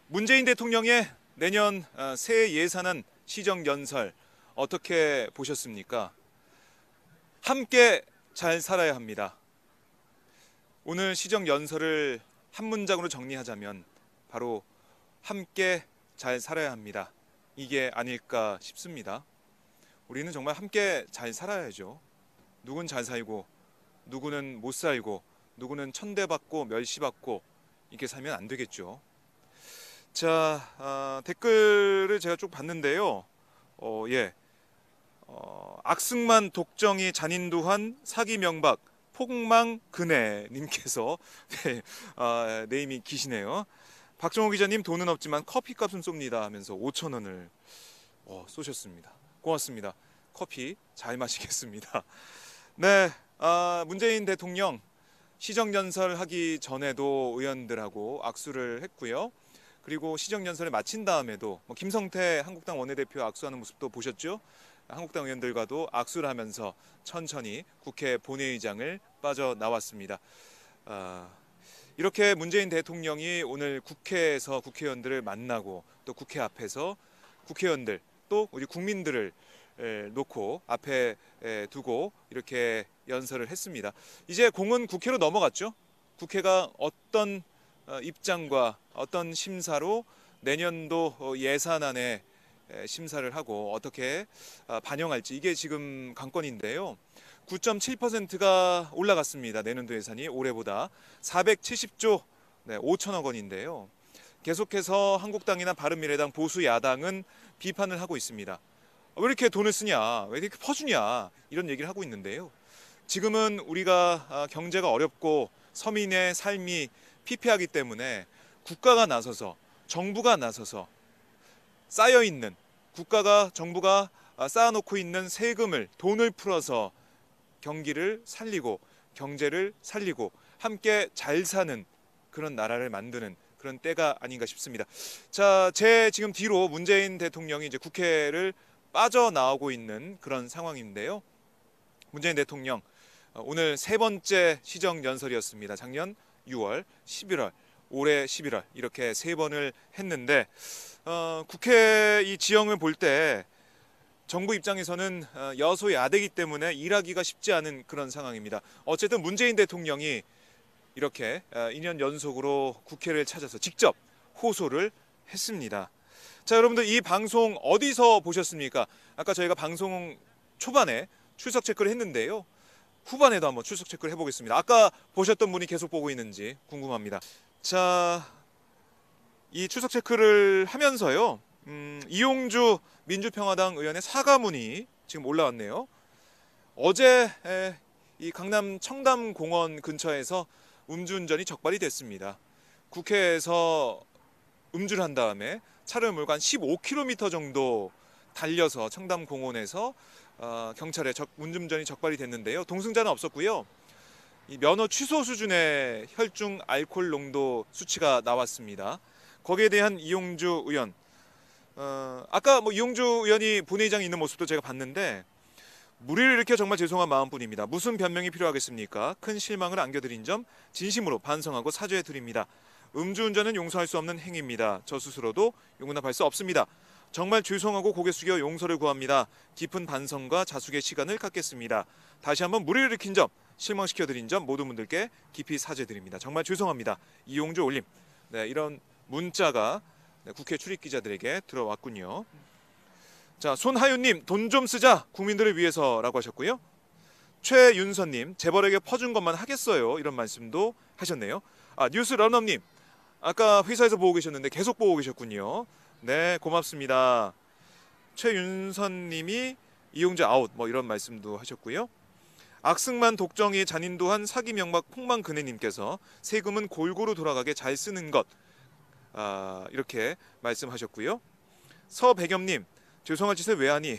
문재인 대통령의 내년 새 예산안 시정연설 어떻게 보셨습니까? 함께 잘 살아야 합니다. 오늘 시정연설을 한 문장으로 정리하자면 바로 함께 잘 살아야 합니다. 이게 아닐까 싶습니다. 우리는 정말 함께 잘 살아야죠. 누군 잘 살고 누구는 못 살고 누구는 천대받고 멸시받고 이렇게 살면 안 되겠죠. 자, 댓글을 제가 쭉 봤는데요. 악승만 독정이 잔인두한 사기 명박 폭망 그네님께서 네, 네임이 기시네요. 박정호 기자님 돈은 없지만 커피값은 쏩니다 하면서 5,000원을 쏘셨습니다. 고맙습니다. 커피 잘 마시겠습니다. 네, 문재인 대통령 시정연설 하기 전에도 의원들하고 악수를 했고요. 그리고 시정연설을 마친 다음에도 김성태 한국당 원내대표 악수하는 모습도 보셨죠? 한국당 의원들과도 악수를 하면서 천천히 국회 본회의장을 빠져나왔습니다. 이렇게 문재인 대통령이 오늘 국회에서 국회의원들을 만나고 또 국회 앞에서 국회의원들 또 우리 국민들을 놓고 앞에 두고 이렇게 연설을 했습니다. 이제 공은 국회로 넘어갔죠. 국회가 어떤 입장과 어떤 심사로 내년도 예산안에 심사를 하고 어떻게 반영할지 이게 지금 관건인데요. 9.7%가 올라갔습니다. 내년도 예산이 올해보다 470조 5천억 원인데요. 계속해서 한국당이나 바른미래당 보수 야당은 비판을 하고 있습니다. 왜 이렇게 돈을 쓰냐, 왜 이렇게 퍼주냐 이런 얘기를 하고 있는데요. 지금은 우리가 경제가 어렵고 서민의 삶이 피폐하기 때문에 국가가 나서서 정부가 나서서 쌓여있는 국가가 정부가 쌓아놓고 있는 세금을 돈을 풀어서 경기를 살리고 경제를 살리고 함께 잘 사는 그런 나라를 만드는 그런 때가 아닌가 싶습니다. 자, 제 지금 뒤로 문재인 대통령이 이제 국회를 빠져나오고 있는 그런 상황인데요. 문재인 대통령 오늘 세 번째 시정연설이었습니다. 작년 6월, 11월, 올해 11월 이렇게 세 번을 했는데 국회 이 지형을 볼 때 정부 입장에서는 여소야대이기 때문에 일하기가 쉽지 않은 그런 상황입니다. 어쨌든 문재인 대통령이 이렇게 2년 연속으로 국회를 찾아서 직접 호소를 했습니다. 자, 여러분들 이 방송 어디서 보셨습니까? 아까 저희가 방송 초반에 출석 체크를 했는데요. 후반에도 한번 출석 체크를 해보겠습니다. 아까 보셨던 분이 계속 보고 있는지 궁금합니다. 자, 이 출석 체크를 하면서요. 이용주 민주평화당 의원의 사과문이 지금 올라왔네요. 어제 이 강남 청담공원 근처에서 음주운전이 적발이 됐습니다. 국회에서 음주를 한 다음에 차를 몰고 한 15km 정도 달려서 청담공원에서 경찰에 음주운전이 적발이 됐는데요. 동승자는 없었고요. 이 면허 취소 수준의 혈중 알코올 농도 수치가 나왔습니다. 거기에 대한 이용주 의원, 아까 이용주 의원이 본회의장에 있는 모습도 제가 봤는데 무리를 일으켜 정말 죄송한 마음뿐입니다. 무슨 변명이 필요하겠습니까? 큰 실망을 안겨드린 점 진심으로 반성하고 사죄드립니다. 음주운전은 용서할 수 없는 행위입니다. 저 스스로도 용납할 수 없습니다. 정말 죄송하고 고개 숙여 용서를 구합니다. 깊은 반성과 자숙의 시간을 갖겠습니다. 다시 한번 무리를 일으킨 점, 실망시켜드린 점 모든 분들께 깊이 사죄드립니다. 정말 죄송합니다. 이용주 올림. 네, 이런 문자가 국회 출입기자들에게 들어왔군요. 자, 손하윤님 돈 좀 쓰자 국민들을 위해서라고 하셨고요. 최윤선님 재벌에게 퍼준 것만 하겠어요 이런 말씀도 하셨네요. 뉴스 런업님 아까 회사에서 보고 계셨는데 계속 보고 계셨군요. 네, 고맙습니다. 최윤선님이 이용주 아웃 이런 말씀도 하셨고요. 악승만 독정이 잔인도한 사기 명박 폭망 그네님께서 세금은 골고루 돌아가게 잘 쓰는 것 이렇게 말씀하셨고요. 서백염님 죄송한 짓을 왜 하니?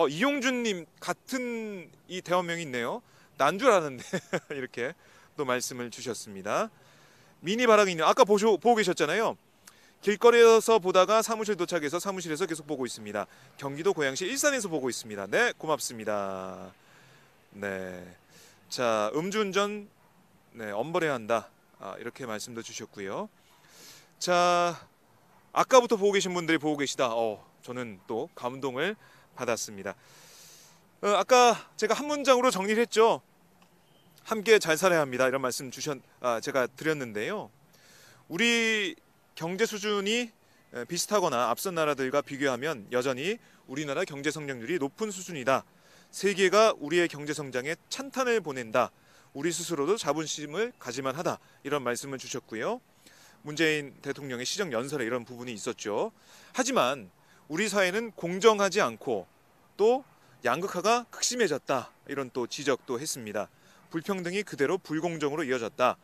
이용준님 같은 이 대화명이 있네요. 난 줄 아는데 이렇게 또 말씀을 주셨습니다. 미니바라기님 아까 보고 계셨잖아요. 길거리에서 보다가 사무실 도착해서 사무실에서 계속 보고 있습니다. 경기도 고양시 일산에서 보고 있습니다. 네, 고맙습니다. 네, 자 음주운전 엄벌해야 한다. 이렇게 말씀도 주셨고요. 자, 아까부터 보고 계신 분들이 보고 계시다. 저는 또 감동을 받았습니다. 아까 제가 한 문장으로 정리를 했죠. 함께 잘 살아야 합니다. 이런 말씀 제가 드렸는데요. 우리 경제 수준이 비슷하거나 앞선 나라들과 비교하면 여전히 우리나라 경제 성장률이 높은 수준이다. 세계가 우리의 경제 성장에 찬탄을 보낸다. 우리 스스로도 자부심을 가지만 하다. 이런 말씀을 주셨고요. 문재인 대통령의 시정 연설에 이런 부분이 있었죠. 하지만 우리 사회는 공정하지 않고 또 양극화가 극심해졌다. 이런 또 지적도 했습니다. 불평등이 그대로 불공정으로 이어졌다.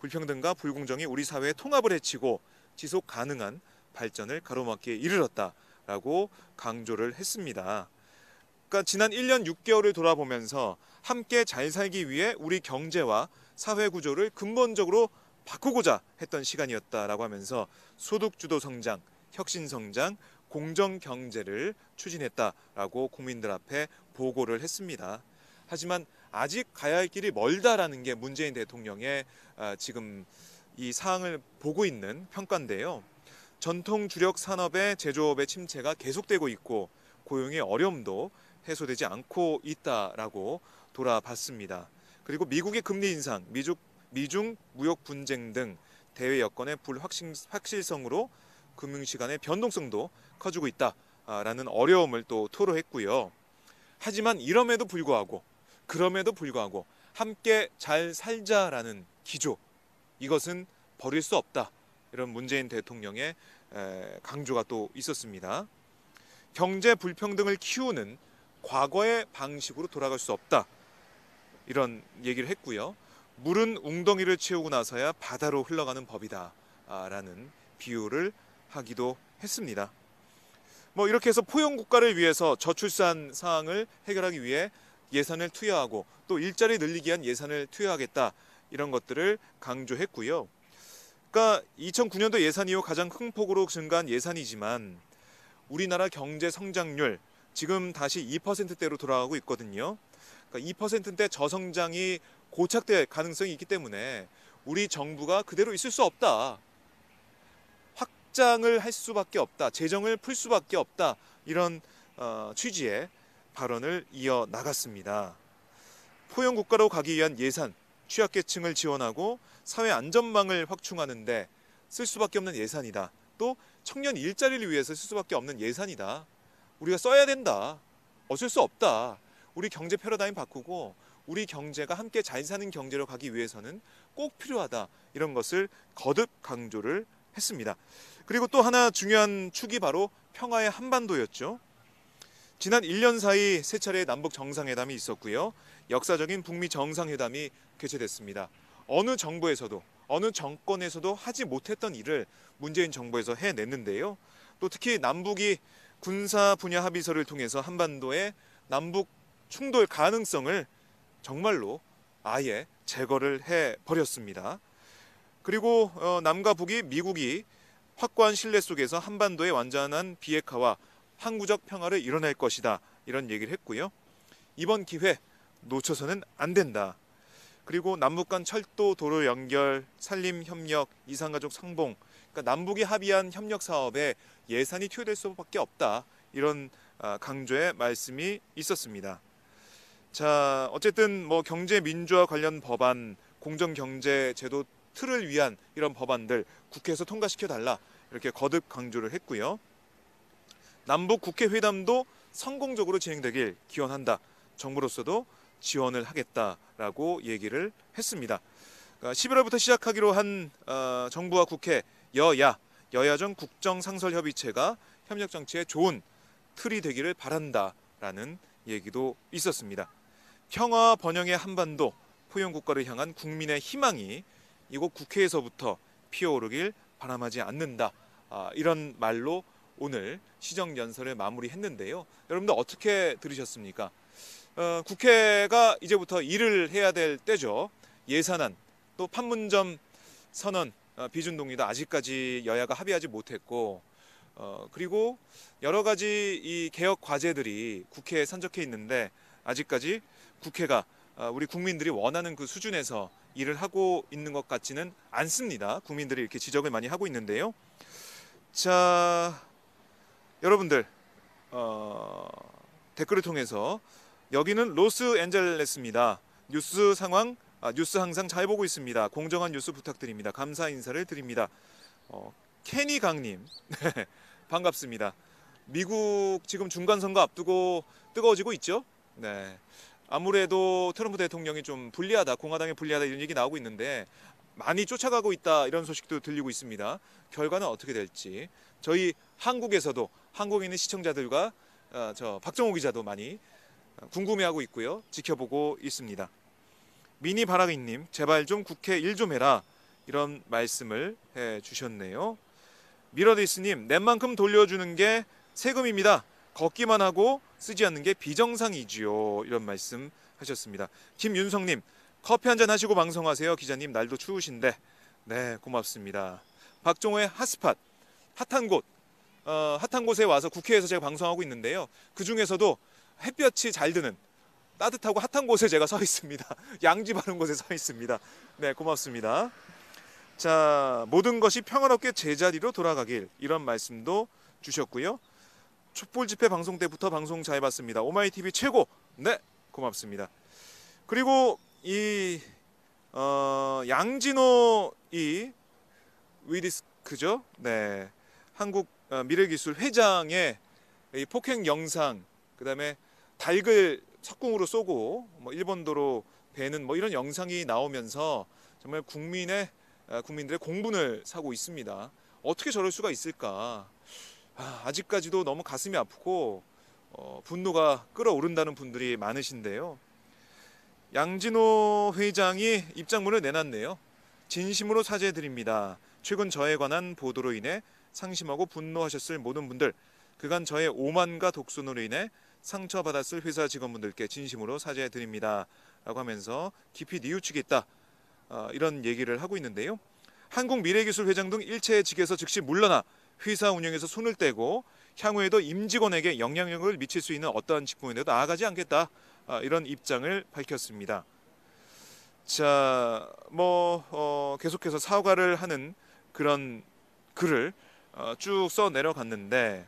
불평등과 불공정이 우리 사회의 통합을 해치고 지속 가능한 발전을 가로막기에 이르렀다라고 강조를 했습니다. 그러니까 지난 1년 6개월을 돌아보면서 함께 잘 살기 위해 우리 경제와 사회 구조를 근본적으로 바꾸고자 했던 시간이었다라고 하면서 소득주도 성장, 혁신 성장, 공정 경제를 추진했다라고 국민들 앞에 보고를 했습니다. 하지만 아직 가야 할 길이 멀다라는 게 문재인 대통령의 지금 이 사항을 보고 있는 평가인데요. 전통 주력 산업의 제조업의 침체가 계속되고 있고 고용의 어려움도 해소되지 않고 있다라고 돌아봤습니다. 그리고 미국의 금리 인상, 미중 무역 분쟁 등 대외 여건의 불확실성으로 금융시간의 변동성도 커지고 있다라는 어려움을 또 토로했고요. 하지만 그럼에도 불구하고 함께 잘 살자라는 기조, 이것은 버릴 수 없다. 이런 문재인 대통령의 강조가 또 있었습니다. 경제 불평등을 키우는 과거의 방식으로 돌아갈 수 없다. 이런 얘기를 했고요. 물은 웅덩이를 채우고 나서야 바다로 흘러가는 법이다. 라는 비유를 하기도 했습니다. 이렇게 해서 포용국가를 위해서 저출산 사항을 해결하기 위해 예산을 투여하고 또 일자리 늘리기 위한 예산을 투여하겠다. 이런 것들을 강조했고요. 그러니까 2009년도 예산 이후 가장 큰 폭으로 증가한 예산이지만 우리나라 경제 성장률 지금 다시 2%대로 돌아가고 있거든요. 그러니까 2%대 저성장이 고착될 가능성이 있기 때문에 우리 정부가 그대로 있을 수 없다. 확장을 할 수밖에 없다. 재정을 풀 수밖에 없다. 이런 취지의 발언을 이어나갔습니다. 포용국가로 가기 위한 예산, 취약계층을 지원하고 사회 안전망을 확충하는데 쓸 수밖에 없는 예산이다. 또 청년 일자리를 위해서 쓸 수밖에 없는 예산이다. 우리가 써야 된다. 어쩔 수 없다. 우리 경제 패러다임 바꾸고 우리 경제가 함께 잘 사는 경제로 가기 위해서는 꼭 필요하다. 이런 것을 거듭 강조를 했습니다. 그리고 또 하나 중요한 축이 바로 평화의 한반도였죠. 지난 1년 사이 세 차례의 남북 정상회담이 있었고요. 역사적인 북미 정상회담이 개최됐습니다. 어느 정부에서도 어느 정권에서도 하지 못했던 일을 문재인 정부에서 해냈는데요. 또 특히 남북이 군사 분야 합의서를 통해서 한반도의 남북 충돌 가능성을 정말로 아예 제거를 해버렸습니다. 그리고 남과 북이 미국이 확고한 신뢰 속에서 한반도의 완전한 비핵화와 항구적 평화를 이뤄낼 것이다. 이런 얘기를 했고요. 이번 기회 놓쳐서는 안 된다. 그리고 남북 간 철도, 도로 연결, 산림 협력, 이산가족 상봉, 그러니까 남북이 합의한 협력 사업에 예산이 투여될 수밖에 없다. 이런 강조의 말씀이 있었습니다. 자, 어쨌든 경제 민주화 관련 법안, 공정경제 제도 틀을 위한 이런 법안들 국회에서 통과시켜 달라. 이렇게 거듭 강조를 했고요. 남북 국회 회담도 성공적으로 진행되길 기원한다. 정부로서도 지원을 하겠다라고 얘기를 했습니다. 11월부터 시작하기로 한 정부와 국회, 여야정 국정상설협의체가 협력 정치에 좋은 틀이 되기를 바란다라는 얘기도 있었습니다. 평화와 번영의 한반도, 포용국가를 향한 국민의 희망이 이곳 국회에서부터 피어오르길 바람하지 않는다. 이런 말로 오늘 시정연설을 마무리했는데요. 여러분들 어떻게 들으셨습니까? 국회가 이제부터 일을 해야 될 때죠. 예산안, 또 판문점 선언, 비준 동의도 아직까지 여야가 합의하지 못했고, 그리고 여러 가지 이 개혁 과제들이 국회에 산적해 있는데 아직까지 국회가 우리 국민들이 원하는 그 수준에서 일을 하고 있는 것 같지는 않습니다. 국민들이 이렇게 지적을 많이 하고 있는데요. 자, 여러분들 댓글을 통해서 여기는 로스앤젤레스입니다. 뉴스 상황, 뉴스 항상 잘 보고 있습니다. 공정한 뉴스 부탁드립니다. 감사 인사를 드립니다. 케니 강님, 네, 반갑습니다. 미국 지금 중간선거 앞두고 뜨거워지고 있죠. 네, 아무래도 트럼프 대통령이 좀 불리하다, 공화당에 불리하다 이런 얘기 나오고 있는데 많이 쫓아가고 있다 이런 소식도 들리고 있습니다. 결과는 어떻게 될지 저희 한국에서도 한국에 있는 시청자들과 저 박정호 기자도 많이 궁금해하고 있고요. 지켜보고 있습니다. 미니 바라기님, 제발 좀 국회 일 좀 해라 이런 말씀을 해주셨네요. 미러디스님, 낸 만큼 돌려주는 게 세금입니다. 걷기만 하고 쓰지 않는 게 비정상이지요. 이런 말씀 하셨습니다. 김윤성님, 커피 한잔 하시고 방송하세요. 기자님 날도 추우신데. 네, 고맙습니다. 박종호의 핫스팟, 핫한 곳에 와서 국회에서 제가 방송하고 있는데요. 그 중에서도 햇볕이 잘 드는 따뜻하고 핫한 곳에 제가 서 있습니다. 양지 바른 곳에 서 있습니다. 네, 고맙습니다. 자, 모든 것이 평화롭게 제자리로 돌아가길 이런 말씀도 주셨고요. 촛불 집회 방송 때부터 방송 잘 봤습니다. 오마이TV 최고. 네, 고맙습니다. 그리고 이 양진호 이 위디스크죠. 네, 한국 미래기술 회장의 이 폭행 영상, 그다음에 닭을 석궁으로 쏘고 뭐 일본도로 베는 뭐 이런 영상이 나오면서 정말 국민들의 공분을 사고 있습니다. 어떻게 저럴 수가 있을까? 아직까지도 너무 가슴이 아프고 분노가 끓어오른다는 분들이 많으신데요. 양진호 회장이 입장문을 내놨네요. 진심으로 사죄드립니다. 최근 저에 관한 보도로 인해 상심하고 분노하셨을 모든 분들, 그간 저의 오만과 독선으로 인해 상처받았을 회사 직원분들께 진심으로 사죄드립니다. 라고 하면서 깊이 뉘우치겠다. 이런 얘기를 하고 있는데요. 한국미래기술 회장 등 일체의 직에서 즉시 물러나 회사 운영에서 손을 떼고 향후에도 임직원에게 영향력을 미칠 수 있는 어떠한 직무에도 나아가지 않겠다. 이런 입장을 밝혔습니다. 자, 계속해서 사과를 하는 그런 글을 쭉 써 내려갔는데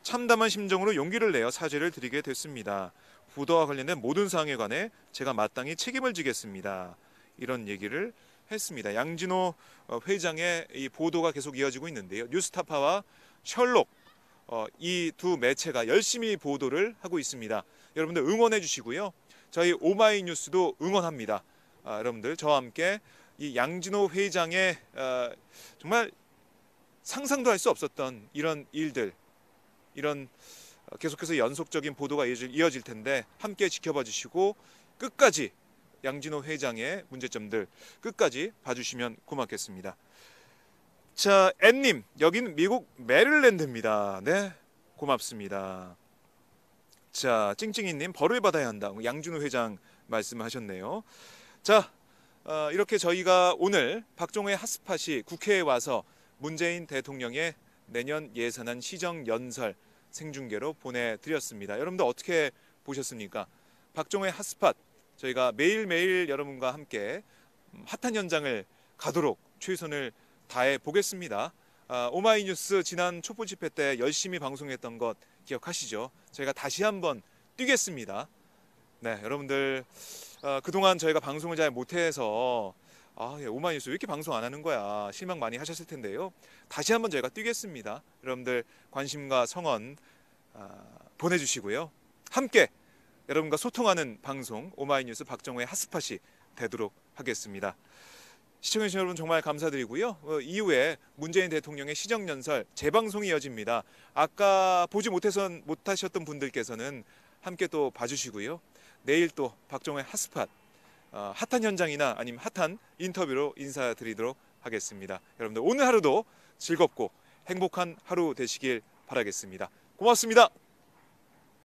참담한 심정으로 용기를 내어 사죄를 드리게 됐습니다. 보도와 관련된 모든 사항에 관해 제가 마땅히 책임을 지겠습니다. 이런 얘기를 했습니다. 양진호 회장의 이 보도가 계속 이어지고 있는데요. 뉴스타파와 셜록 이 두 매체가 열심히 보도를 하고 있습니다. 여러분들 응원해 주시고요. 저희 오마이뉴스도 응원합니다. 여러분들 저와 함께 이 양진호 회장의 정말 상상도 할 수 없었던 이런 일들, 이런 계속해서 연속적인 보도가 이어질 텐데 함께 지켜봐 주시고 끝까지 양진호 회장의 문제점들 끝까지 봐주시면 고맙겠습니다. 자, 앤님, 여긴 미국 메릴랜드입니다. 네, 고맙습니다. 자, 찡찡이님, 벌을 받아야 한다. 양진호 회장 말씀하셨네요. 자, 이렇게 저희가 오늘 박종호의 핫스팟이 국회에 와서 문재인 대통령의 내년 예산안 시정연설 생중계로 보내드렸습니다. 여러분들 어떻게 보셨습니까? 박종호의 핫스팟, 저희가 매일매일 여러분과 함께 핫한 현장을 가도록 최선을 다해 보겠습니다. 오마이뉴스 지난 촛불 집회 때 열심히 방송했던 것 기억하시죠? 저희가 다시 한번 뛰겠습니다. 네, 여러분들 그동안 저희가 방송을 잘 못해서 오마이뉴스 왜 이렇게 방송 안 하는 거야 실망 많이 하셨을 텐데요. 다시 한번 저희가 뛰겠습니다. 여러분들 관심과 성원 보내주시고요. 함께 여러분과 소통하는 방송 오마이뉴스 박정호의 핫스팟이 되도록 하겠습니다. 시청해주신 여러분 정말 감사드리고요. 이후에 문재인 대통령의 시정연설 재방송이 이어집니다. 아까 보지 못하셨던 분들께서는 함께 또 봐주시고요. 내일 또 박정호의 핫스팟 핫한 현장이나 아니면 핫한 인터뷰로 인사드리도록 하겠습니다. 여러분들 오늘 하루도 즐겁고 행복한 하루 되시길 바라겠습니다. 고맙습니다.